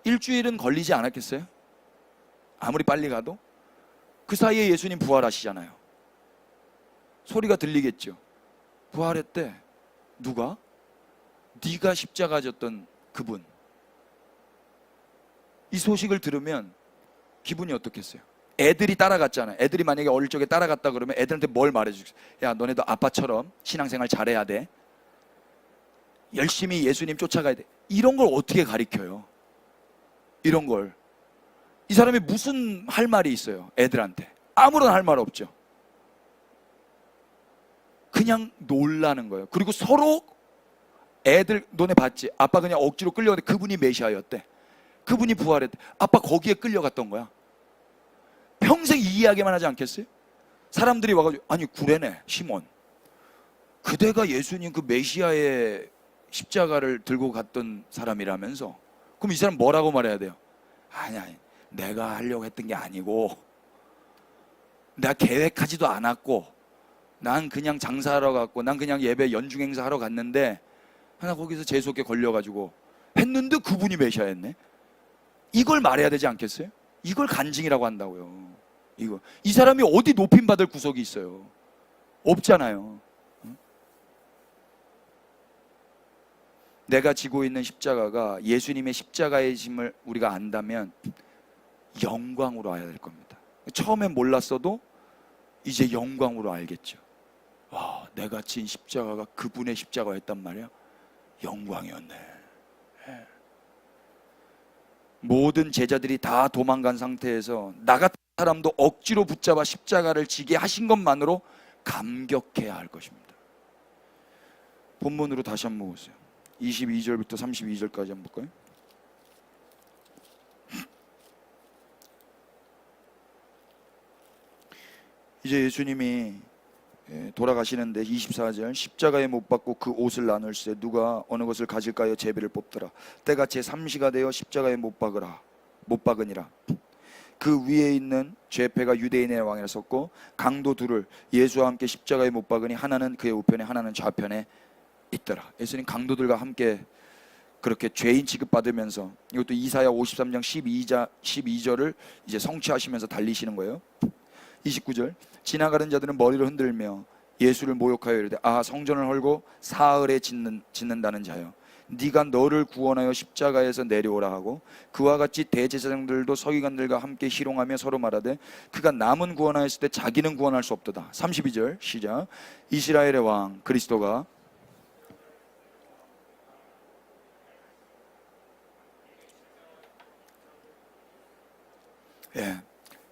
일주일은 걸리지 않았겠어요? 아무리 빨리 가도. 그 사이에 예수님 부활하시잖아요. 소리가 들리겠죠. 부활했대. 누가? 네가 십자가 졌던 그분. 이 소식을 들으면 기분이 어떻겠어요? 애들이 따라갔잖아요. 애들이 만약에 어릴 적에 따라갔다 그러면 애들한테 뭘 말해주겠어요? 야, 너네도 아빠처럼 신앙생활 잘해야 돼. 열심히 예수님 쫓아가야 돼. 이런 걸 어떻게 가르쳐요? 이런 걸. 이 사람이 무슨 할 말이 있어요? 애들한테 아무런 할 말 없죠. 그냥 놀라는 거예요. 그리고 서로 애들, 너네 봤지? 아빠 그냥 억지로 끌려갔는데 그분이 메시아였대. 그분이 부활했대. 아빠 거기에 끌려갔던 거야. 평생 이 이야기만 하지 않겠어요? 사람들이 와가지고, 아니 구레네 시몬, 그대가 예수님 그 메시아의 십자가를 들고 갔던 사람이라면서. 그럼 이 사람 뭐라고 말해야 돼요? 아니 내가 하려고 했던 게 아니고, 내가 계획하지도 않았고, 난 그냥 장사하러 갔고, 난 그냥 예배 연중 행사하러 갔는데 하나 거기서 재수없게 걸려가지고 했는데 그분이 메시아였네. 이걸 말해야 되지 않겠어요? 이걸 간증이라고 한다고요. 이거. 이 사람이 어디 높임받을 구석이 있어요? 없잖아요. 내가 지고 있는 십자가가 예수님의 십자가의 짐을 우리가 안다면 영광으로 알아야 될 겁니다. 처음엔 몰랐어도 이제 영광으로 알겠죠. 와, 내가 진 십자가가 그분의 십자가였단 말이야. 영광이었네. 모든 제자들이 다 도망간 상태에서 나 같은 사람도 억지로 붙잡아 십자가를 지게 하신 것만으로 감격해야 할 것입니다. 본문으로 다시 한번 보세요. 22절부터 32절까지 한번 볼까요? 이제 예수님이 돌아가시는데 24절, 십자가에 못 박고 그 옷을 나눌세 누가 어느 것을 가질까요? 제비를 뽑더라. 때가 제3시가 되어 십자가에 못 박으니라. 그 위에 있는 죄패가 유대인의 왕이라 썼고, 강도 둘을 예수와 함께 십자가에 못 박으니 하나는 그의 우편에 하나는 좌편에 있더라. 예수님 강도들과 함께 그렇게 죄인 취급받으면서, 이것도 이사야 53장 12절을 이제 성취하시면서 달리시는 거예요. 29절, 지나가는 자들은 머리를 흔들며 예수를 모욕하여 이르되 아 성전을 헐고 사흘에 짓는다는 자여, 네가 너를 구원하여 십자가에서 내려오라 하고, 그와 같이 대제사장들도 서기관들과 함께 희롱하며 서로 말하되 그가 남은 구원하였을 때 자기는 구원할 수 없도다. 32절 시작. 이스라엘의 왕 그리스도가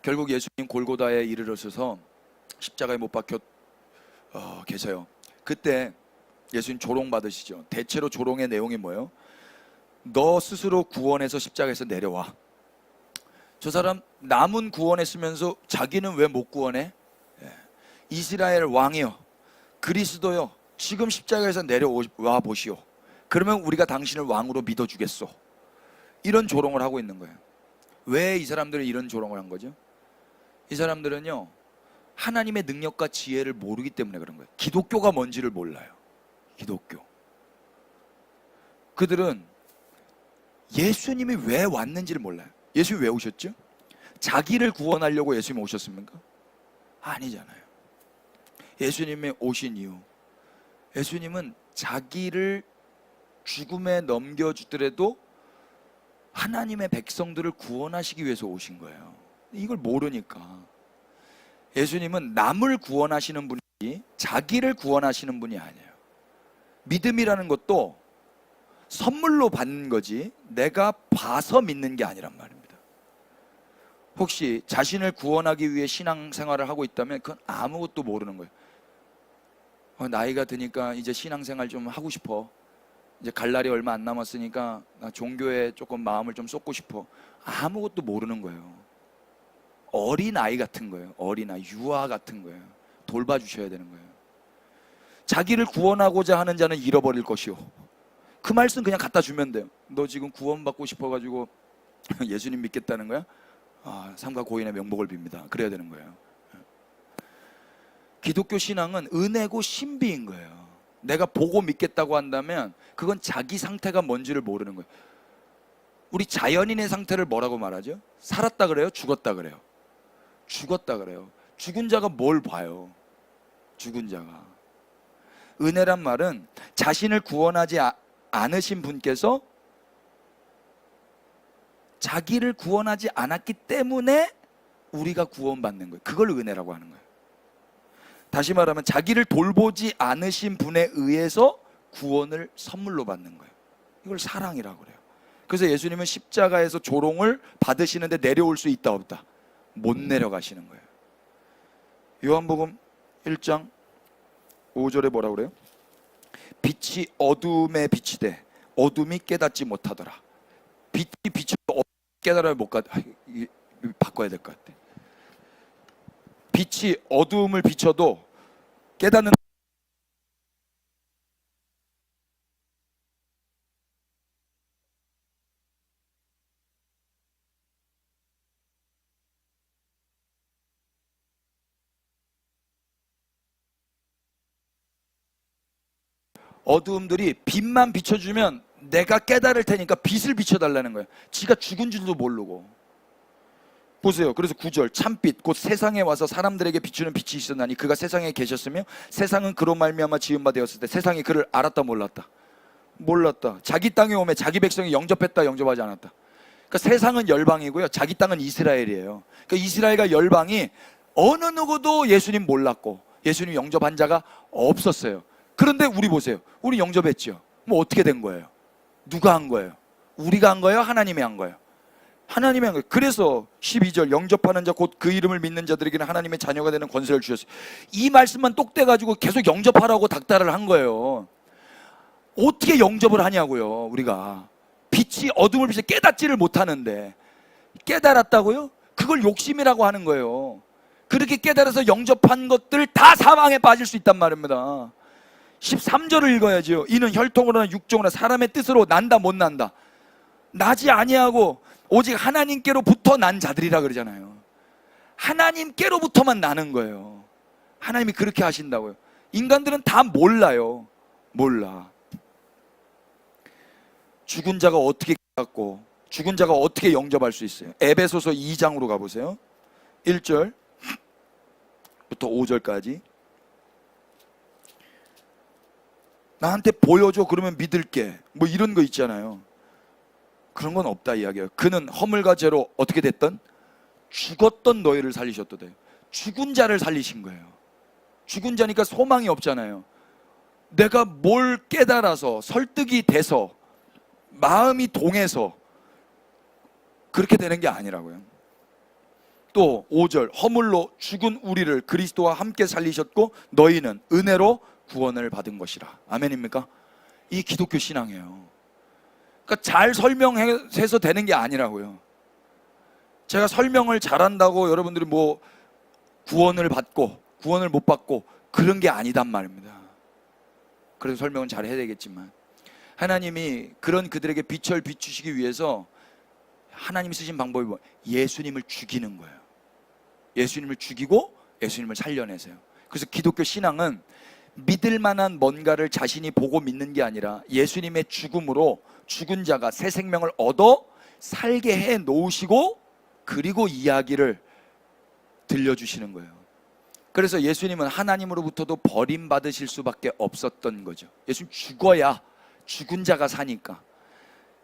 결국 예수님 골고다에 이르러서서 십자가에 못 박혀 계세요. 그때 예수님 조롱 받으시죠. 대체로 조롱의 내용이 뭐예요? 너 스스로 구원해서 십자가에서 내려와. 저 사람 남은 구원했으면서 자기는 왜 못 구원해? 이스라엘 왕이요, 그리스도요, 지금 십자가에서 내려와 보시오. 그러면 우리가 당신을 왕으로 믿어주겠소. 이런 조롱을 하고 있는 거예요. 왜 이 사람들은 이런 조롱을 한 거죠? 이 사람들은요, 하나님의 능력과 지혜를 모르기 때문에 그런 거예요. 기독교가 뭔지를 몰라요. 기독교. 그들은 예수님이 왜 왔는지를 몰라요. 예수님이 왜 오셨죠? 자기를 구원하려고 예수님이 오셨습니까? 아니잖아요. 예수님이 오신 이유, 예수님은 자기를 죽음에 넘겨주더라도 하나님의 백성들을 구원하시기 위해서 오신 거예요. 이걸 모르니까. 예수님은 남을 구원하시는 분이지 자기를 구원하시는 분이 아니에요. 믿음이라는 것도 선물로 받는 거지 내가 봐서 믿는 게 아니란 말입니다. 혹시 자신을 구원하기 위해 신앙생활을 하고 있다면 그건 아무것도 모르는 거예요. 나이가 드니까 이제 신앙생활 좀 하고 싶어. 이제 갈 날이 얼마 안 남았으니까 나 종교에 조금 마음을 좀 쏟고 싶어. 아무것도 모르는 거예요. 어린아이 같은 거예요. 어린아이, 유아 같은 거예요. 돌봐주셔야 되는 거예요. 자기를 구원하고자 하는 자는 잃어버릴 것이요. 그 말씀 그냥 갖다 주면 돼요. 너 지금 구원받고 싶어가지고 예수님 믿겠다는 거야? 삼가 고인의 명복을 빕니다. 그래야 되는 거예요. 기독교 신앙은 은혜고 신비인 거예요. 내가 보고 믿겠다고 한다면 그건 자기 상태가 뭔지를 모르는 거예요. 우리 자연인의 상태를 뭐라고 말하죠? 살았다 그래요? 죽었다 그래요? 죽었다 그래요. 죽은 자가 뭘 봐요? 죽은 자가. 은혜란 말은 자신을 구원하지 않으신 분께서 자기를 구원하지 않았기 때문에 우리가 구원받는 거예요. 그걸 은혜라고 하는 거예요. 다시 말하면 자기를 돌보지 않으신 분에 의해서 구원을 선물로 받는 거예요. 이걸 사랑이라고 그래요. 그래서 예수님은 십자가에서 조롱을 받으시는데 내려올 수 있다 없다? 못 내려가시는 거예요. 요한복음 1장 5절에 뭐라고 그래요? 빛이 어둠에 비치되 어둠이 깨닫지 못하더라. 빛이 비춰도 깨달아야 못 가. 바꿔야 될 것 같아. 빛이 어둠을 비춰도 깨닫는 어두움들이 빛만 비춰주면 내가 깨달을 테니까 빛을 비춰달라는 거예요. 지가 죽은 줄도 모르고. 보세요. 그래서 9절 참빛 곧 세상에 와서 사람들에게 비추는 빛이 있었나니 그가 세상에 계셨으며 세상은 그로 말미암아 지은 바 되었을 때 세상이 그를 알았다 몰랐다? 몰랐다. 자기 땅에 오매 자기 백성이 영접했다 영접하지 않았다? 그러니까 세상은 열방이고요, 자기 땅은 이스라엘이에요. 그러니까 이스라엘과 열방이 어느 누구도 예수님 몰랐고 예수님 영접한 자가 없었어요. 그런데 우리 보세요. 우리 영접했죠. 뭐 어떻게 된 거예요? 누가 한 거예요? 우리가 한 거예요? 하나님이 한 거예요? 하나님이 한 거예요. 그래서 12절 영접하는 자 곧 그 이름을 믿는 자들에게는 하나님의 자녀가 되는 권세를 주셨어요. 이 말씀만 똑대가지고 계속 영접하라고 닥달을 한 거예요. 어떻게 영접을 하냐고요. 우리가 빛이 어둠을 비춰 깨닫지를 못하는데 깨달았다고요? 그걸 욕심이라고 하는 거예요. 그렇게 깨달아서 영접한 것들 다 사망에 빠질 수 있단 말입니다. 13절을 읽어야죠. 이는 혈통으로나 육종으로나 사람의 뜻으로 난다 못 난다? 나지 아니하고 오직 하나님께로부터 난 자들이라 그러잖아요. 하나님께로부터만 나는 거예요. 하나님이 그렇게 하신다고요. 인간들은 다 몰라요. 몰라. 죽은 자가 어떻게 깨닫고 죽은 자가 어떻게 영접할 수 있어요? 에베소서 2장으로 가보세요. 1절부터 5절까지. 나한테 보여줘 그러면 믿을게, 뭐 이런 거 있잖아요. 그런 건 없다 이야기예요. 그는 허물과 죄로 어떻게 됐던 죽었던 너희를 살리셨도다. 죽은 자를 살리신 거예요. 죽은 자니까 소망이 없잖아요. 내가 뭘 깨달아서 설득이 돼서 마음이 동해서 그렇게 되는 게 아니라고요. 또 5절, 허물로 죽은 우리를 그리스도와 함께 살리셨고 너희는 은혜로 구원을 받은 것이라. 아멘입니까? 이 기독교 신앙이에요. 그러니까 잘 설명해서 되는 게 아니라고요. 제가 설명을 잘한다고 여러분들이 뭐 구원을 받고 구원을 못 받고 그런 게 아니단 말입니다. 그래서 설명은 잘 해야 되겠지만 하나님이 그런 그들에게 빛을 비추시기 위해서 하나님이 쓰신 방법이 뭐예요? 예수님을 죽이는 거예요. 예수님을 죽이고 예수님을 살려내세요. 그래서 기독교 신앙은 믿을 만한 뭔가를 자신이 보고 믿는 게 아니라 예수님의 죽음으로 죽은 자가 새 생명을 얻어 살게 해 놓으시고 그리고 이야기를 들려주시는 거예요. 그래서 예수님은 하나님으로부터도 버림받으실 수밖에 없었던 거죠. 예수님 죽어야 죽은 자가 사니까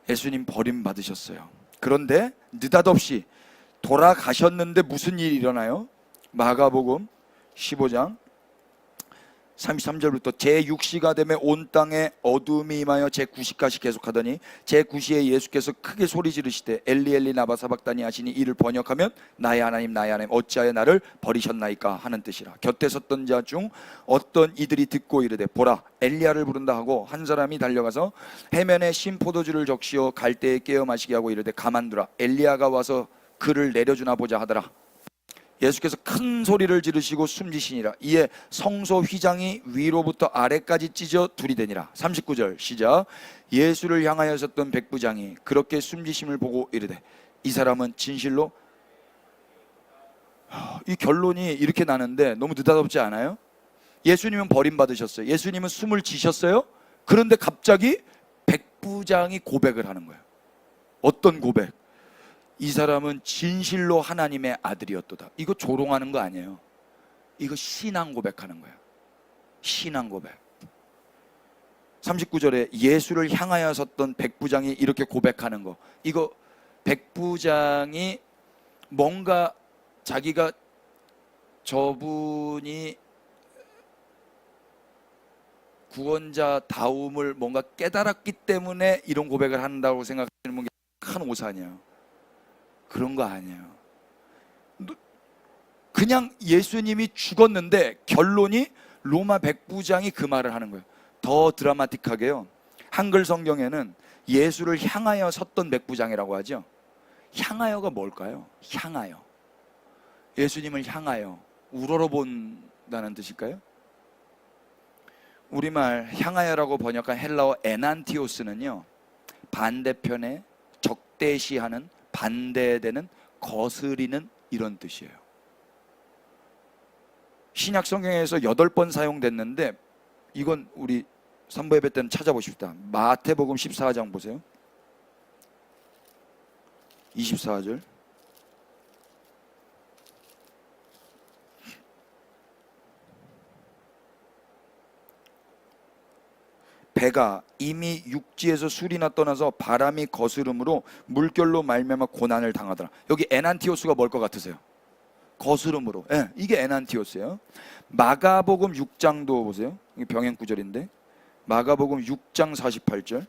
예수님 버림받으셨어요. 그런데 느닷없이 돌아가셨는데 무슨 일이 일어나요? 마가복음 15장 33절부터 제6시가 되매 온 땅에 어둠이 임하여 제9시까지 계속하더니 제9시에 예수께서 크게 소리 지르시되 엘리 엘리 나바 사박다니 하시니 이를 번역하면 나의 하나님 나의 하나님 어찌하여 나를 버리셨나이까 하는 뜻이라. 곁에 섰던 자 중 어떤 이들이 듣고 이르되 보라 엘리야를 부른다 하고 한 사람이 달려가서 해면에 신 포도주를 적시어 갈대에 깨어 마시게 하고 이르되 가만두라 엘리야가 와서 그를 내려주나 보자 하더라. 예수께서 큰 소리를 지르시고 숨지시니라. 이에 성소 휘장이 위로부터 아래까지 찢어 둘이되니라. 39절 시작. 예수를 향하여 섰던 백부장이 그렇게 숨지심을 보고 이르되 이 사람은 진실로, 이 결론이 이렇게 나는데 너무 느닷없지 않아요? 예수님은 버림받으셨어요. 예수님은 숨을 지셨어요. 그런데 갑자기 백부장이 고백을 하는 거예요. 어떤 고백? 이 사람은 진실로 하나님의 아들이었도다. 이거 조롱하는 거 아니에요. 이거 신앙 고백하는 거예요. 신앙 고백. 39절에 예수를 향하여 섰던 백부장이 이렇게 고백하는 거, 이거 백부장이 뭔가 자기가 저분이 구원자다움을 뭔가 깨달았기 때문에 이런 고백을 한다고 생각하시는 게 큰 오산이에요. 그런 거 아니에요. 그냥 예수님이 죽었는데 결론이 로마 백부장이 그 말을 하는 거예요. 더 드라마틱하게요, 한글 성경에는 예수를 향하여 섰던 백부장이라고 하죠. 향하여가 뭘까요? 향하여, 예수님을 향하여 우러러본다는 뜻일까요? 우리말 향하여라고 번역한 헬라어 에난티오스는요, 반대편에 적대시하는, 반대되는, 거스리는 이런 뜻이에요. 신약 성경에서 8번 사용됐는데 이건 우리 선부 예배 때는 찾아보십시다. 마태복음 14장 보세요. 24절. 배가 이미 육지에서 술이나 떠나서 바람이 거스름으로 물결로 말미암아 고난을 당하더라. 여기 에난티오스가 뭘 것 같으세요? 거스름으로. 예, 이게 에난티오스예요. 마가복음 6장도 보세요. 이게 병행 구절인데 마가복음 6장 48절.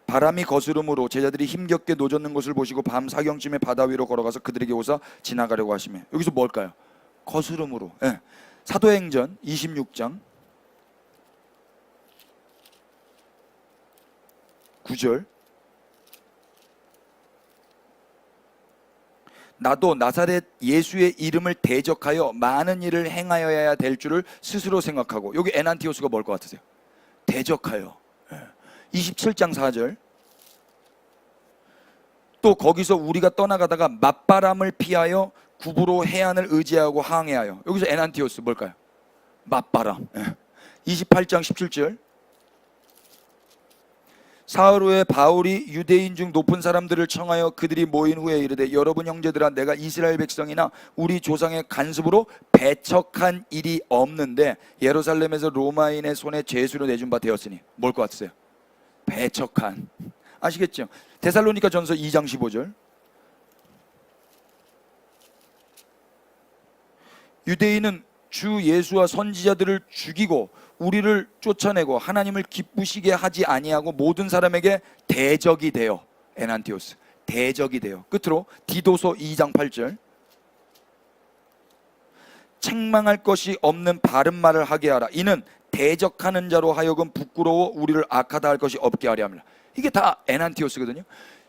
바람이 거스름으로 제자들이 힘겹게 노젓는 것을 보시고 밤 사경쯤에 바다 위로 걸어가서 그들에게 오사 지나가려고 하시며, 여기서 뭘까요? 거스름으로. 예. 사도행전 26장 9절. 나도 나사렛 예수의 이름을 대적하여 많은 일을 행하여야 될 줄을 스스로 생각하고, 여기 에난티오스가 뭘 것 같으세요? 대적하여. 27장 4절. 또 거기서 우리가 떠나가다가 맞바람을 피하여 구부로 해안을 의지하고 항해하여, 여기서 에난티오스 뭘까요? 맞바람. 28장 17절. 사흘 후에 바울이 유대인 중 높은 사람들을 청하여 그들이 모인 후에 이르되 여러분 형제들아 내가 이스라엘 백성이나 우리 조상의 간섭으로 배척한 일이 없는데 예루살렘에서 로마인의 손에 죄수로 내준 바 되었으니 뭘 것 같으세요? 배척한. 아시겠죠? 데살로니가 전서 2장 15절. 유대인은 주 예수와 선지자들을 죽이고 우리를 쫓아내고 하나님을 기쁘시게 하지 아니하고 모든 사람에게 대적이 되어, 에난티오스, 대적이 되어. 끝으로 디도서 2장 8절. 책망할 것이 없는 바른 말을 하게 하라. 이는 대적하는 자로 하여금 부끄러워 우리를 악하다 할 것이 없게 하려 합니다. 이게 다 에난티오스거든요.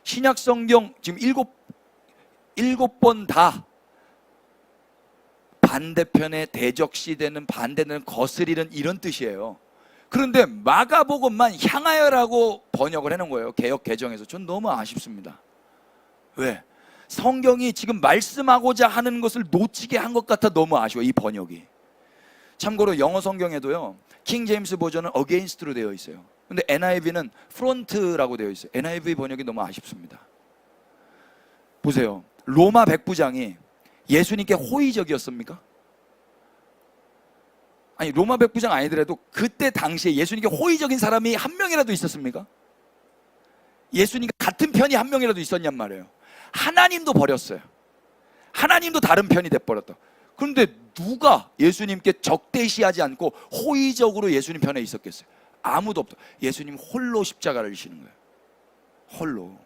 신약 성경 지금 일곱 번 다 반대편에 대적시되는, 반대는 거스리는 이런 뜻이에요. 그런데 마가복음만 향하여라고 번역을 해놓은 거예요. 개역 개정에서. 전 너무 아쉽습니다. 왜? 성경이 지금 말씀하고자 하는 것을 놓치게 한 것 같아 너무 아쉬워, 이 번역이. 참고로 영어 성경에도요, 킹 제임스 버전은 against로 되어 있어요. 근데 NIV는 front라고 되어 있어요. NIV 번역이 너무 아쉽습니다. 보세요. 로마 백부장이 예수님께 호의적이었습니까? 아니, 로마 백부장 아니더라도 그때 당시에 예수님께 호의적인 사람이 한 명이라도 있었습니까? 예수님과 같은 편이 한 명이라도 있었냔 말이에요. 하나님도 버렸어요. 하나님도 다른 편이 돼버렸다. 그런데 누가 예수님께 적대시하지 않고 호의적으로 예수님 편에 있었겠어요? 아무도 없다. 예수님 홀로 십자가를 지시는 거예요. 홀로.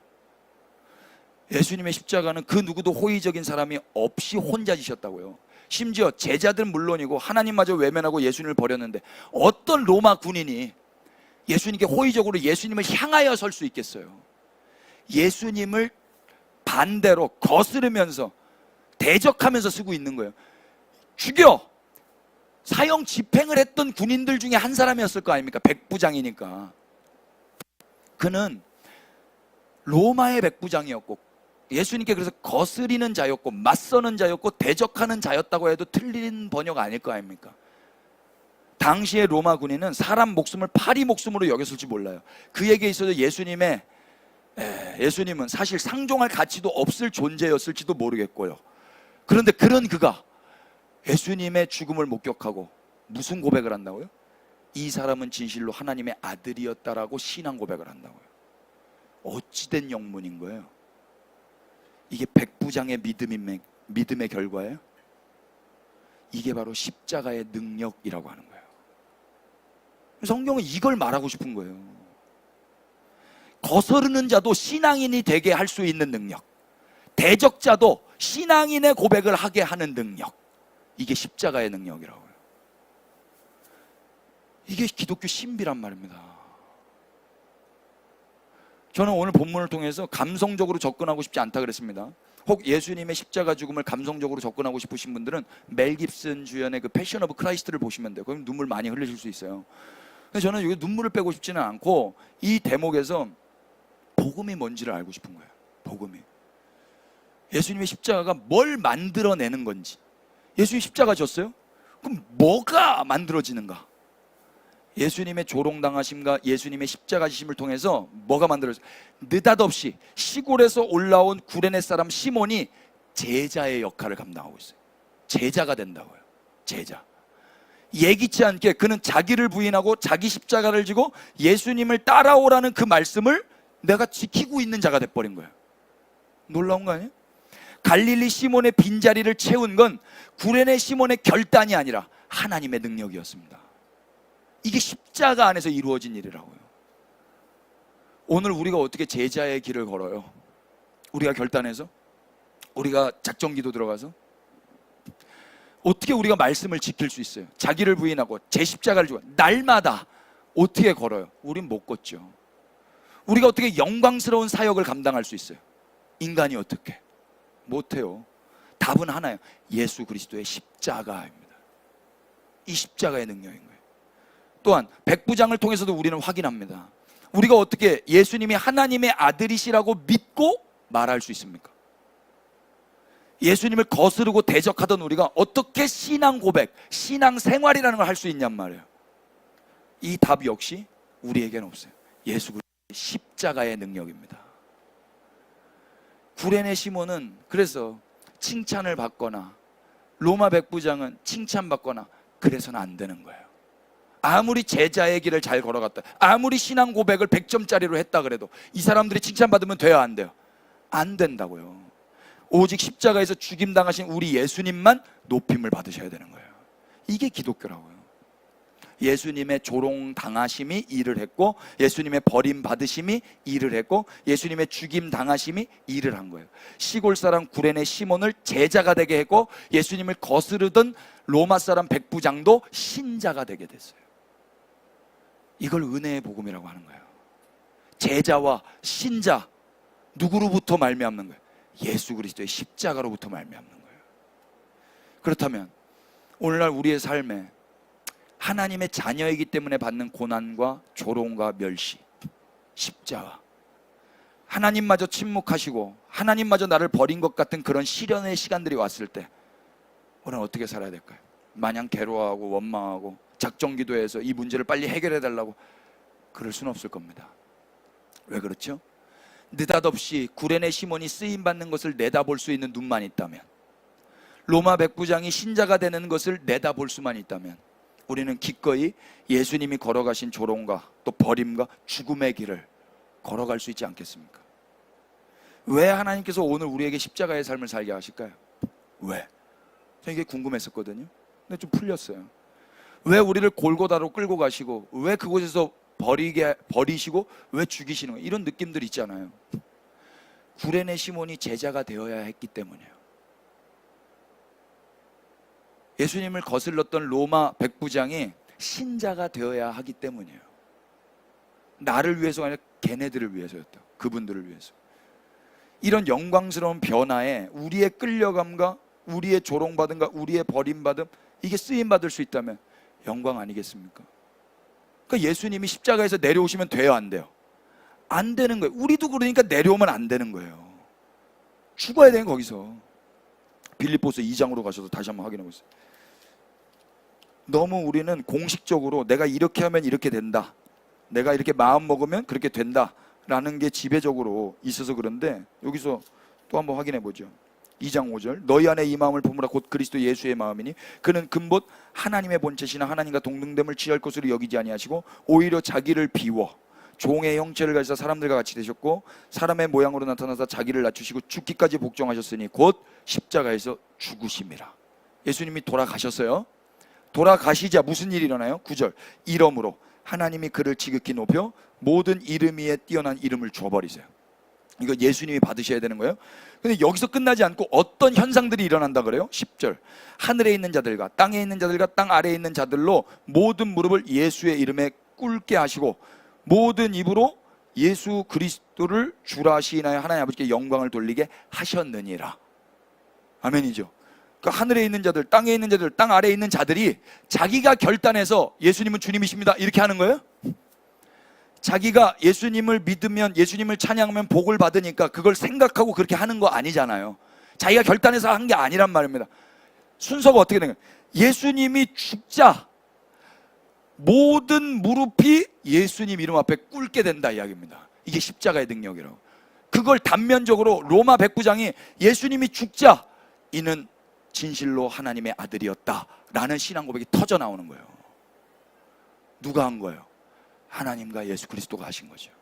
예수님의 십자가는 그 누구도 호의적인 사람이 없이 혼자 지셨다고요. 심지어 제자들 물론이고 하나님마저 외면하고 예수님을 버렸는데 어떤 로마 군인이 예수님께 호의적으로 예수님을 향하여 설 수 있겠어요? 예수님을 반대로 거스르면서 대적하면서 쓰고 있는 거예요. 죽여! 사형 집행을 했던 군인들 중에 한 사람이었을 거 아닙니까? 백부장이니까. 그는 로마의 백부장이었고 예수님께 그래서 거스리는 자였고 맞서는 자였고 대적하는 자였다고 해도 틀린 번역 아닐 거 아닙니까? 당시의 로마 군인은 사람 목숨을 파리 목숨으로 여겼을지 몰라요. 그에게 있어서 예수님은 사실 상종할 가치도 없을 존재였을지도 모르겠고요. 그런데 그런 그가 예수님의 죽음을 목격하고 무슨 고백을 한다고요? 이 사람은 진실로 하나님의 아들이었다라고 신앙 고백을 한다고요. 어찌된 영문인 거예요? 이게 백부장의 믿음의 결과예요? 이게 바로 십자가의 능력이라고 하는 거예요. 성경은 이걸 말하고 싶은 거예요. 거스르는 자도 신앙인이 되게 할 수 있는 능력, 대적자도 신앙인의 고백을 하게 하는 능력, 이게 십자가의 능력이라고요. 이게 기독교 신비란 말입니다. 저는 오늘 본문을 통해서 감성적으로 접근하고 싶지 않다 그랬습니다. 혹 예수님의 십자가 죽음을 감성적으로 접근하고 싶으신 분들은 멜 깁슨 주연의 그 패션 오브 크라이스트를 보시면 돼요. 그럼 눈물 많이 흘리실 수 있어요. 근데 저는 여기 눈물을 빼고 싶지는 않고 이 대목에서 복음이 뭔지를 알고 싶은 거예요. 복음이. 예수님의 십자가가 뭘 만들어내는 건지. 예수님 십자가 졌어요? 그럼 뭐가 만들어지는가? 예수님의 조롱당하심과 예수님의 십자가 지심을 통해서 뭐가 만들어졌어요? 느닷없이 시골에서 올라온 구레네 사람 시몬이 제자의 역할을 감당하고 있어요. 제자가 된다고요. 제자. 예기치 않게 그는 자기를 부인하고 자기 십자가를 지고 예수님을 따라오라는 그 말씀을 내가 지키고 있는 자가 돼버린 거예요. 놀라운 거 아니에요? 갈릴리 시몬의 빈자리를 채운 건 구레네 시몬의 결단이 아니라 하나님의 능력이었습니다. 이게 십자가 안에서 이루어진 일이라고요. 오늘 우리가 어떻게 제자의 길을 걸어요? 우리가 결단해서? 우리가 작정기도 들어가서? 어떻게 우리가 말씀을 지킬 수 있어요? 자기를 부인하고 제 십자가를 지고 날마다 어떻게 걸어요? 우린 못 걷죠. 우리가 어떻게 영광스러운 사역을 감당할 수 있어요? 인간이 어떻게? 못해요. 답은 하나예요. 예수 그리스도의 십자가입니다. 이 십자가의 능력인 거예요. 또한 백부장을 통해서도 우리는 확인합니다. 우리가 어떻게 예수님이 하나님의 아들이시라고 믿고 말할 수 있습니까? 예수님을 거스르고 대적하던 우리가 어떻게 신앙 고백, 신앙 생활이라는 걸 할 수 있냔 말이에요. 이 답 역시 우리에게는 없어요. 예수 그리스도의 십자가의 능력입니다. 구레네 시몬은 그래서 칭찬을 받거나 로마 백부장은 칭찬받거나 그래서는 안 되는 거예요. 아무리 제자의 길을 잘 걸어갔다, 아무리 신앙 고백을 100점짜리로 했다 그래도 이 사람들이 칭찬받으면 돼요, 안 돼요? 안 된다고요. 오직 십자가에서 죽임당하신 우리 예수님만 높임을 받으셔야 되는 거예요. 이게 기독교라고요. 예수님의 조롱당하심이 일을 했고, 예수님의 버림받으심이 일을 했고, 예수님의 죽임당하심이 일을 한 거예요. 시골 사람 구레네 시몬을 제자가 되게 했고, 예수님을 거스르던 로마 사람 백부장도 신자가 되게 됐어요. 이걸 은혜의 복음이라고 하는 거예요. 제자와 신자, 누구로부터 말미암는 거예요? 예수 그리스도의 십자가로부터 말미암는 거예요. 그렇다면 오늘날 우리의 삶에 하나님의 자녀이기 때문에 받는 고난과 조롱과 멸시, 십자가, 하나님마저 침묵하시고 하나님마저 나를 버린 것 같은 그런 시련의 시간들이 왔을 때 우리는 어떻게 살아야 될까요? 마냥 괴로워하고 원망하고 작정기도해서 이 문제를 빨리 해결해 달라고 그럴 수는 없을 겁니다. 왜 그렇죠? 느닷없이 구레네 시몬이 쓰임받는 것을 내다볼 수 있는 눈만 있다면, 로마 백부장이 신자가 되는 것을 내다볼 수만 있다면 우리는 기꺼이 예수님이 걸어가신 조롱과 또 버림과 죽음의 길을 걸어갈 수 있지 않겠습니까? 왜 하나님께서 오늘 우리에게 십자가의 삶을 살게 하실까요? 왜? 저는 이게 궁금했었거든요. 근데 좀 풀렸어요. 왜 우리를 골고다로 끌고 가시고, 왜 그곳에서 버리시고, 왜 죽이시는 거예요? 이런 느낌들 있잖아요. 구레네 시몬이 제자가 되어야 했기 때문이에요. 예수님을 거슬렀던 로마 백부장이 신자가 되어야 하기 때문이에요. 나를 위해서가 아니라 걔네들을 위해서였다. 그분들을 위해서. 이런 영광스러운 변화에 우리의 끌려감과 우리의 조롱받음과 우리의 버림받음, 이게 쓰임받을 수 있다면 영광 아니겠습니까? 그러니까 예수님이 십자가에서 내려오시면 돼요, 안 돼요? 안 되는 거예요. 우리도 그러니까 내려오면 안 되는 거예요. 죽어야 되는 거기서. 빌립보서 2장으로 가셔서 다시 한번 확인해 보세요. 너무 우리는 공식적으로 내가 이렇게 하면 이렇게 된다, 내가 이렇게 마음 먹으면 그렇게 된다 라는 게 지배적으로 있어서 그런데, 여기서 또 한번 확인해 보죠. 2장 5절, 너희 안에 이 마음을 품으라 곧 그리스도 예수의 마음이니 그는 근본 하나님의 본체시나 하나님과 동등됨을 취할 것으로 여기지 아니하시고 오히려 자기를 비워 종의 형체를 가지사 사람들과 같이 되셨고 사람의 모양으로 나타나서 자기를 낮추시고 죽기까지 복종하셨으니 곧 십자가에서 죽으심이라. 예수님이 돌아가셨어요. 돌아가시자 무슨 일이 일어나요? 9절, 이러므로 하나님이 그를 지극히 높여 모든 이름 위에 뛰어난 이름을 줘버리세요. 이거 예수님이 받으셔야 되는 거예요. 근데 여기서 끝나지 않고 어떤 현상들이 일어난다 그래요? 10절, 하늘에 있는 자들과 땅에 있는 자들과 땅 아래에 있는 자들로 모든 무릎을 예수의 이름에 꿇게 하시고 모든 입으로 예수 그리스도를 주라 시인하여 하나님 아버지께 영광을 돌리게 하셨느니라. 아멘이죠. 그러니까 하늘에 있는 자들, 땅에 있는 자들, 땅 아래에 있는 자들이 자기가 결단해서 예수님은 주님이십니다 이렇게 하는 거예요? 자기가 예수님을 믿으면, 예수님을 찬양하면 복을 받으니까 그걸 생각하고 그렇게 하는 거 아니잖아요. 자기가 결단해서 한 게 아니란 말입니다. 순서가 어떻게 되는 거예요? 예수님이 죽자 모든 무릎이 예수님 이름 앞에 꿇게 된다 이야기입니다. 이게 십자가의 능력이라고. 그걸 단면적으로 로마 백부장이 예수님이 죽자 이는 진실로 하나님의 아들이었다 라는 신앙 고백이 터져 나오는 거예요. 누가 한 거예요? 하나님과 예수 그리스도가 하신 거죠.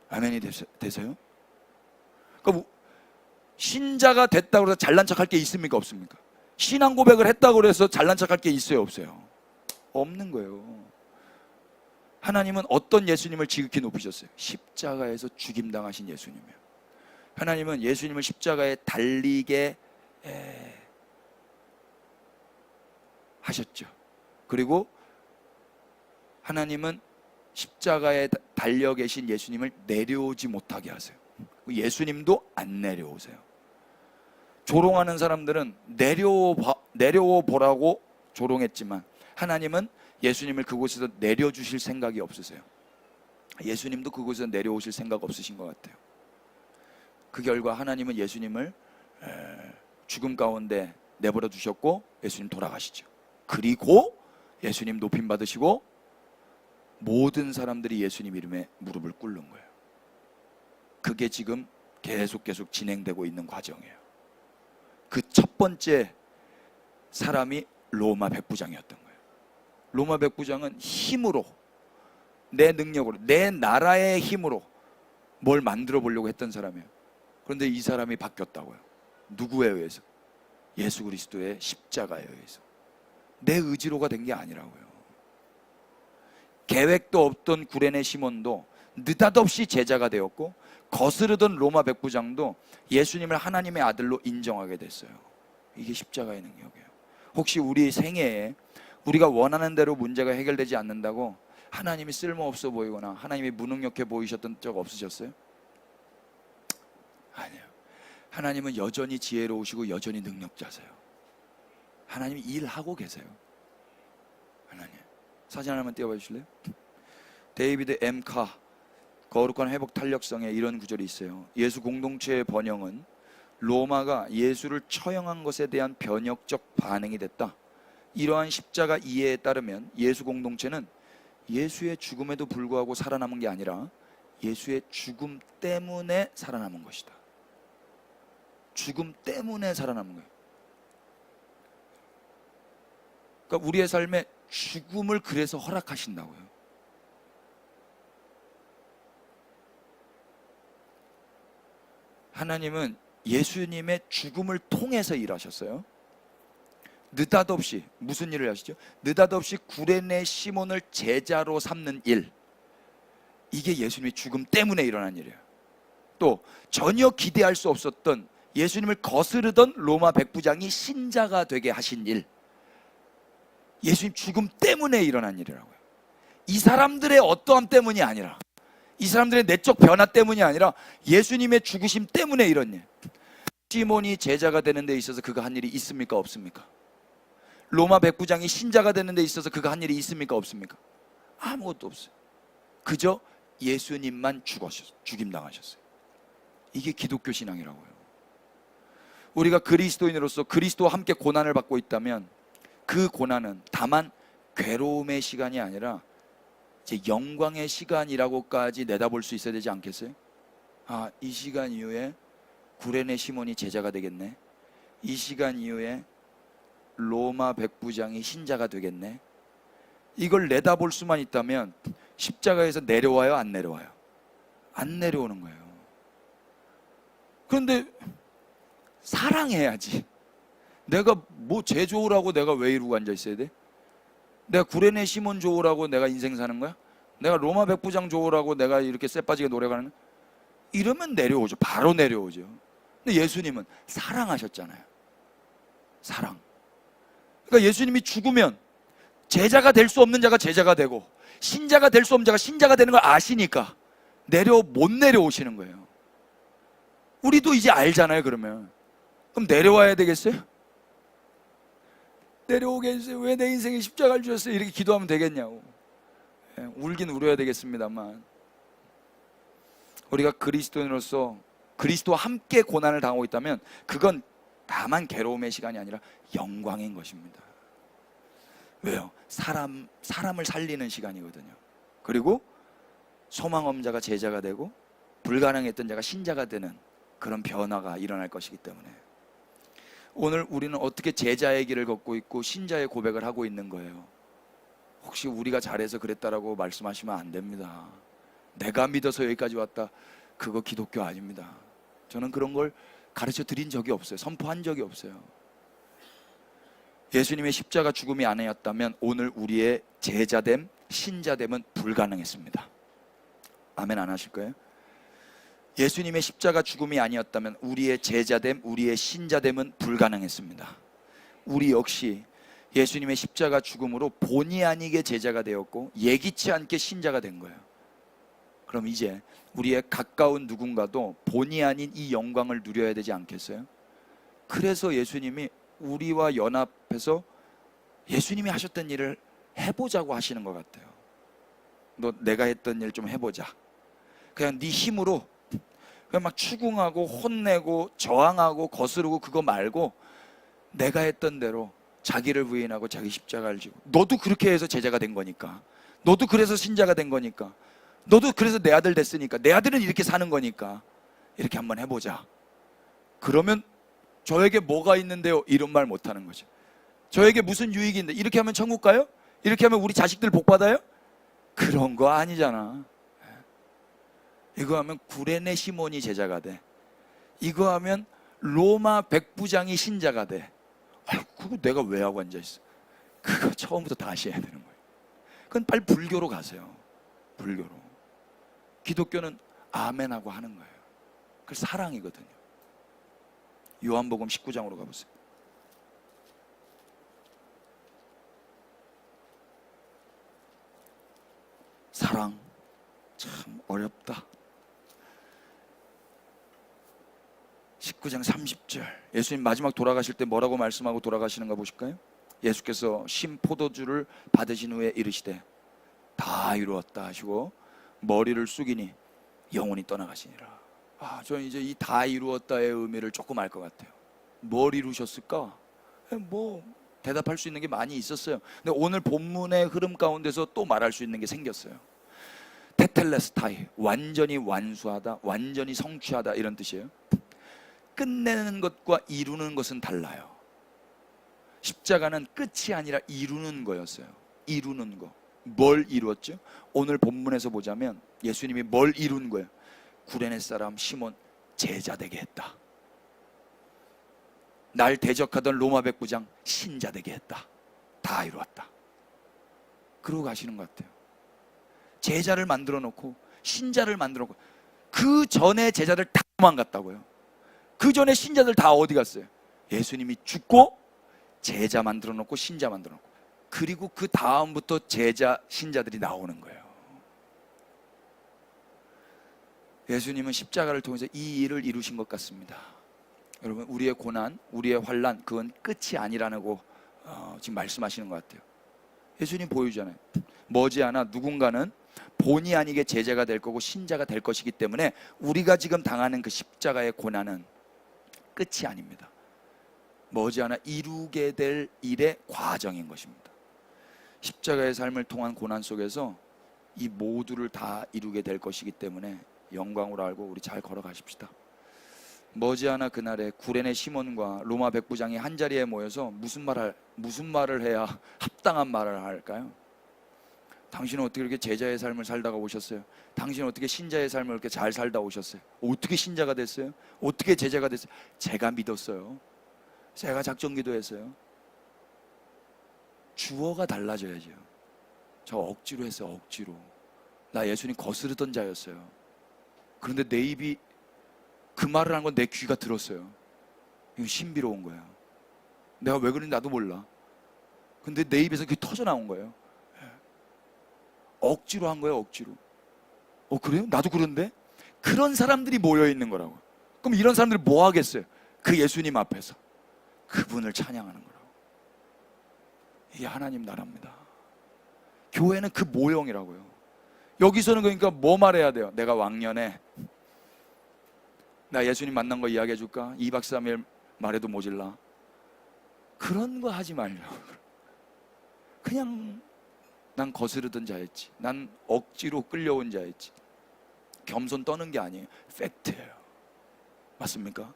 아멘이 되세요? 그러니까 신자가 됐다고 해서 잘난 척할 게 있습니까? 없습니까? 신앙 고백을 했다고 해서 잘난 척할 게 있어요? 없어요? 없는 거예요. 하나님은 어떤 예수님을 지극히 높이셨어요? 십자가에서 죽임당하신 예수님이에요. 하나님은 예수님을 십자가에 달리게 하셨죠. 그리고 하나님은 십자가에 달려 계신 예수님을 내려오지 못하게 하세요. 예수님도 안 내려오세요. 조롱하는 사람들은 내려오 보라고 조롱했지만 하나님은 예수님을 그곳에서 내려주실 생각이 없으세요. 예수님도 그곳에서 내려오실 생각 없으신 것 같아요. 그 결과 하나님은 예수님을 죽음 가운데 내버려 두셨고 예수님 돌아가시죠. 그리고 예수님 높임 받으시고 모든 사람들이 예수님 이름에 무릎을 꿇는 거예요. 그게 지금 계속 진행되고 있는 과정이에요. 그 첫 번째 사람이 로마 백부장이었던 거예요. 로마 백부장은 힘으로, 내 능력으로, 내 나라의 힘으로 뭘 만들어 보려고 했던 사람이에요. 그런데 이 사람이 바뀌었다고요. 누구에 의해서? 예수 그리스도의 십자가에 의해서. 내 의지로가 된 게 아니라고요. 계획도 없던 구레네 시몬도 느닷없이 제자가 되었고, 거스르던 로마 백부장도 예수님을 하나님의 아들로 인정하게 됐어요. 이게 십자가의 능력이에요. 혹시 우리 생애에 우리가 원하는 대로 문제가 해결되지 않는다고 하나님이 쓸모없어 보이거나 하나님이 무능력해 보이셨던 적 없으셨어요? 아니에요. 하나님은 여전히 지혜로우시고 여전히 능력자세요. 하나님이 일하고 계세요. 하나님. 사진 하나만 띄워봐 주실래요? 데이비드 M. 카, 거룩한 회복 탄력성에 이런 구절이 있어요. 예수 공동체의 번영은 로마가 예수를 처형한 것에 대한 변혁적 반응이 됐다. 이러한 십자가 이해에 따르면 예수 공동체는 예수의 죽음에도 불구하고 살아남은 게 아니라 예수의 죽음 때문에 살아남은 것이다. 죽음 때문에 살아남은 거예요. 그러니까 우리의 삶에 죽음을 그래서 허락하신다고요. 하나님은 예수님의 죽음을 통해서 일하셨어요. 느닷없이 무슨 일을 하시죠? 느닷없이 구레네 시몬을 제자로 삼는 일, 이게 예수님의 죽음 때문에 일어난 일이에요. 또 전혀 기대할 수 없었던 예수님을 거스르던 로마 백부장이 신자가 되게 하신 일, 예수님 죽음 때문에 일어난 일이라고요. 이 사람들의 어떠함 때문이 아니라, 이 사람들의 내적 변화 때문이 아니라 예수님의 죽으심 때문에 이런 일. 시몬이 제자가 되는 데 있어서 그가 한 일이 있습니까? 없습니까? 로마 백부장이 신자가 되는 데 있어서 그가 한 일이 있습니까? 없습니까? 아무것도 없어요. 그저 예수님만 죽임당하셨어요. 이게 기독교 신앙이라고요. 우리가 그리스도인으로서 그리스도와 함께 고난을 받고 있다면 그 고난은 다만 괴로움의 시간이 아니라 이제 영광의 시간이라고까지 내다볼 수 있어야 되지 않겠어요? 아, 이 시간 이후에 구레네 시몬이 제자가 되겠네. 이 시간 이후에 로마 백부장이 신자가 되겠네. 이걸 내다볼 수만 있다면 십자가에서 내려와요, 안 내려와요? 안 내려오는 거예요. 그런데 사랑해야지. 내가 뭐 쟤 좋으라고 내가 왜 이러고 앉아 있어야 돼? 내가 구레네 시몬 좋으라고 내가 인생 사는 거야? 내가 로마 백부장 좋으라고 내가 이렇게 쎄빠지게 노래가는 거야? 이러면 내려오죠. 바로 내려오죠. 근데 예수님은 사랑하셨잖아요. 사랑. 그러니까 예수님이 죽으면 제자가 될 수 없는 자가 제자가 되고 신자가 될 수 없는 자가 신자가 되는 걸 아시니까 못 내려오시는 거예요. 우리도 이제 알잖아요. 그러면 그럼 내려와야 되겠어요? 내려오게 해주세요. 왜 내 인생에 십자가를 주셨어요? 이렇게 기도하면 되겠냐고. 울긴 울어야 되겠습니다만, 우리가 그리스도인으로서 그리스도와 함께 고난을 당하고 있다면 그건 다만 괴로움의 시간이 아니라 영광인 것입니다. 왜요? 사람을 살리는 시간이거든요. 그리고 소망 없는 자가 제자가 되고 불가능했던 자가 신자가 되는 그런 변화가 일어날 것이기 때문에 오늘 우리는 어떻게 제자의 길을 걷고 있고 신자의 고백을 하고 있는 거예요. 혹시 우리가 잘해서 그랬다라고 말씀하시면 안 됩니다. 내가 믿어서 여기까지 왔다, 그거 기독교 아닙니다. 저는 그런 걸 가르쳐 드린 적이 없어요. 선포한 적이 없어요. 예수님의 십자가 죽음이 아니었다면 오늘 우리의 제자됨, 신자됨은 불가능했습니다. 아멘 안 하실 거예요? 예수님의 십자가 죽음이 아니었다면 우리의 제자됨, 우리의 신자됨은 불가능했습니다. 우리 역시 예수님의 십자가 죽음으로 본의 아니게 제자가 되었고 예기치 않게 신자가 된 거예요. 그럼 이제 우리의 가까운 누군가도 본의 아닌 이 영광을 누려야 되지 않겠어요? 그래서 예수님이 우리와 연합해서 예수님이 하셨던 일을 해보자고 하시는 것 같아요. 너 내가 했던 일 좀 해보자. 그냥 네 힘으로 그냥 막 추궁하고 혼내고 저항하고 거스르고 그거 말고 내가 했던 대로 자기를 부인하고 자기 십자가를 지고, 너도 그렇게 해서 제자가 된 거니까 너도 그래서 신자가 된 거니까, 너도 그래서 내 아들 됐으니까, 내 아들은 이렇게 사는 거니까 이렇게 한번 해보자. 그러면 저에게 뭐가 있는데요? 이런 말 못하는 거죠. 저에게 무슨 유익이 있는데, 이렇게 하면 천국 가요? 이렇게 하면 우리 자식들 복 받아요? 그런 거 아니잖아. 이거 하면 구레네 시몬이 제자가 돼. 이거 하면 로마 백부장이 신자가 돼. 그거 내가 왜 하고 앉아있어? 그거 처음부터 다시 해야 되는 거예요. 그건 빨리 불교로 가세요. 불교로. 기독교는 아멘하고 하는 거예요. 그 사랑이거든요. 요한복음 19장으로 가보세요. 사랑 참 어렵다. 19장 30절, 예수님 마지막 돌아가실 때 뭐라고 말씀하고 돌아가시는가 보실까요? 예수께서 신 포도주를 받으신 후에 이르시되 다 이루었다 하시고 머리를 숙이니 영혼이 떠나가시니라. 저는 이제 이 다 이루었다의 의미를 조금 알 것 같아요. 뭘 이루셨을까? 뭐 대답할 수 있는 게 많이 있었어요. 근데 오늘 본문의 흐름 가운데서 또 말할 수 있는 게 생겼어요. 테텔레스타이, 완전히 완수하다, 완전히 성취하다, 이런 뜻이에요. 끝내는 것과 이루는 것은 달라요. 십자가는 끝이 아니라 이루는 거였어요. 이루는 거. 뭘 이루었죠? 오늘 본문에서 보자면 예수님이 뭘 이룬 거예요? 구레네 사람 시몬 제자 되게 했다. 날 대적하던 로마 백부장 신자 되게 했다. 다 이루었다. 그러고 가시는 것 같아요. 제자를 만들어 놓고 신자를 만들어 놓고, 그 전에 제자들 다 도망갔다고요. 그 전에 신자들 다 어디 갔어요? 예수님이 죽고 제자 만들어 놓고 신자 만들어 놓고, 그리고 그 다음부터 제자 신자들이 나오는 거예요. 예수님은 십자가를 통해서 이 일을 이루신 것 같습니다. 여러분, 우리의 고난, 우리의 환난, 그건 끝이 아니라고 지금 말씀하시는 것 같아요. 예수님 보여주잖아요. 머지않아 누군가는 본의 아니게 제자가 될 거고 신자가 될 것이기 때문에 우리가 지금 당하는 그 십자가의 고난은 끝이 아닙니다. 머지않아 이루게 될 일의 과정인 것입니다. 십자가의 삶을 통한 고난 속에서 이 모두를 다 이루게 될 것이기 때문에 영광으로 알고 우리 잘 걸어가십시다. 머지않아 그날에 구레네 시몬과 로마 백부장이 한 자리에 모여서 무슨 말을 해야 합당한 말을 할까요? 당신은 어떻게 이렇게 제자의 삶을 살다가 오셨어요? 당신은 어떻게 신자의 삶을 이렇게 잘 살다 오셨어요? 어떻게 신자가 됐어요? 어떻게 제자가 됐어요? 제가 믿었어요. 제가 작정 기도했어요. 주어가 달라져야죠. 저 억지로 했어요. 억지로. 나 예수님 거스르던 자였어요. 그런데 내 입이 그 말을 한 건 내 귀가 들었어요. 이거 신비로운 거야. 내가 왜 그런지 나도 몰라. 근데 내 입에서 그게 터져 나온 거예요. 억지로 한 거예요. 억지로. 그래요? 나도 그런데? 그런 사람들이 모여 있는 거라고. 그럼 이런 사람들이 뭐 하겠어요? 그 예수님 앞에서 그분을 찬양하는 거라고. 이게 하나님 나라입니다. 교회는 그 모형이라고요. 여기서는 그러니까 뭐 말해야 돼요? 내가 왕년에 나 예수님 만난 거 이야기해 줄까? 2박 3일 말해도 모질라. 그런 거 하지 말려고. 그냥 난 거스르던 자였지. 난 억지로 끌려온 자였지. 겸손 떠는 게 아니에요. 팩트예요. 맞습니까?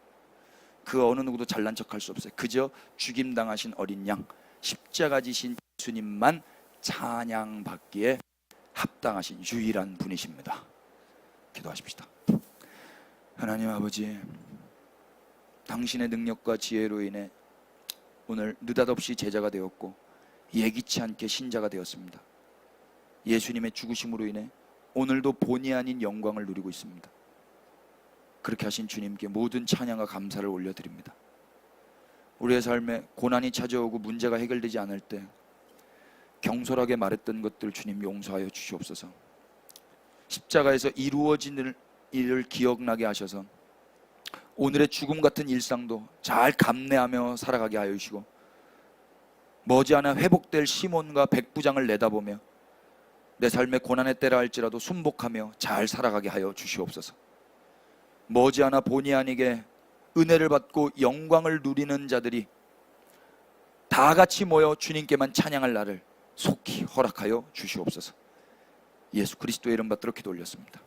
그 어느 누구도 잘난 척할 수 없어요. 그저 죽임당하신 어린 양, 십자가 지신 예수님만 찬양받기에 합당하신 유일한 분이십니다. 기도하십시다. 하나님 아버지, 당신의 능력과 지혜로 인해 오늘 느닷없이 제자가 되었고 예기치 않게 신자가 되었습니다. 예수님의 죽으심으로 인해 오늘도 본의 아닌 영광을 누리고 있습니다. 그렇게 하신 주님께 모든 찬양과 감사를 올려드립니다. 우리의 삶에 고난이 찾아오고 문제가 해결되지 않을 때 경솔하게 말했던 것들 주님 용서하여 주시옵소서. 십자가에서 이루어진 일을 기억나게 하셔서 오늘의 죽음 같은 일상도 잘 감내하며 살아가게 하여 주시고, 머지않아 회복될 시몬과 백부장을 내다보며 내 삶의 고난의 때라 할지라도 순복하며 잘 살아가게 하여 주시옵소서. 머지않아 본의 아니게 은혜를 받고 영광을 누리는 자들이 다 같이 모여 주님께만 찬양할 날을 속히 허락하여 주시옵소서. 예수 그리스도의 이름 받들어 기도 올렸습니다.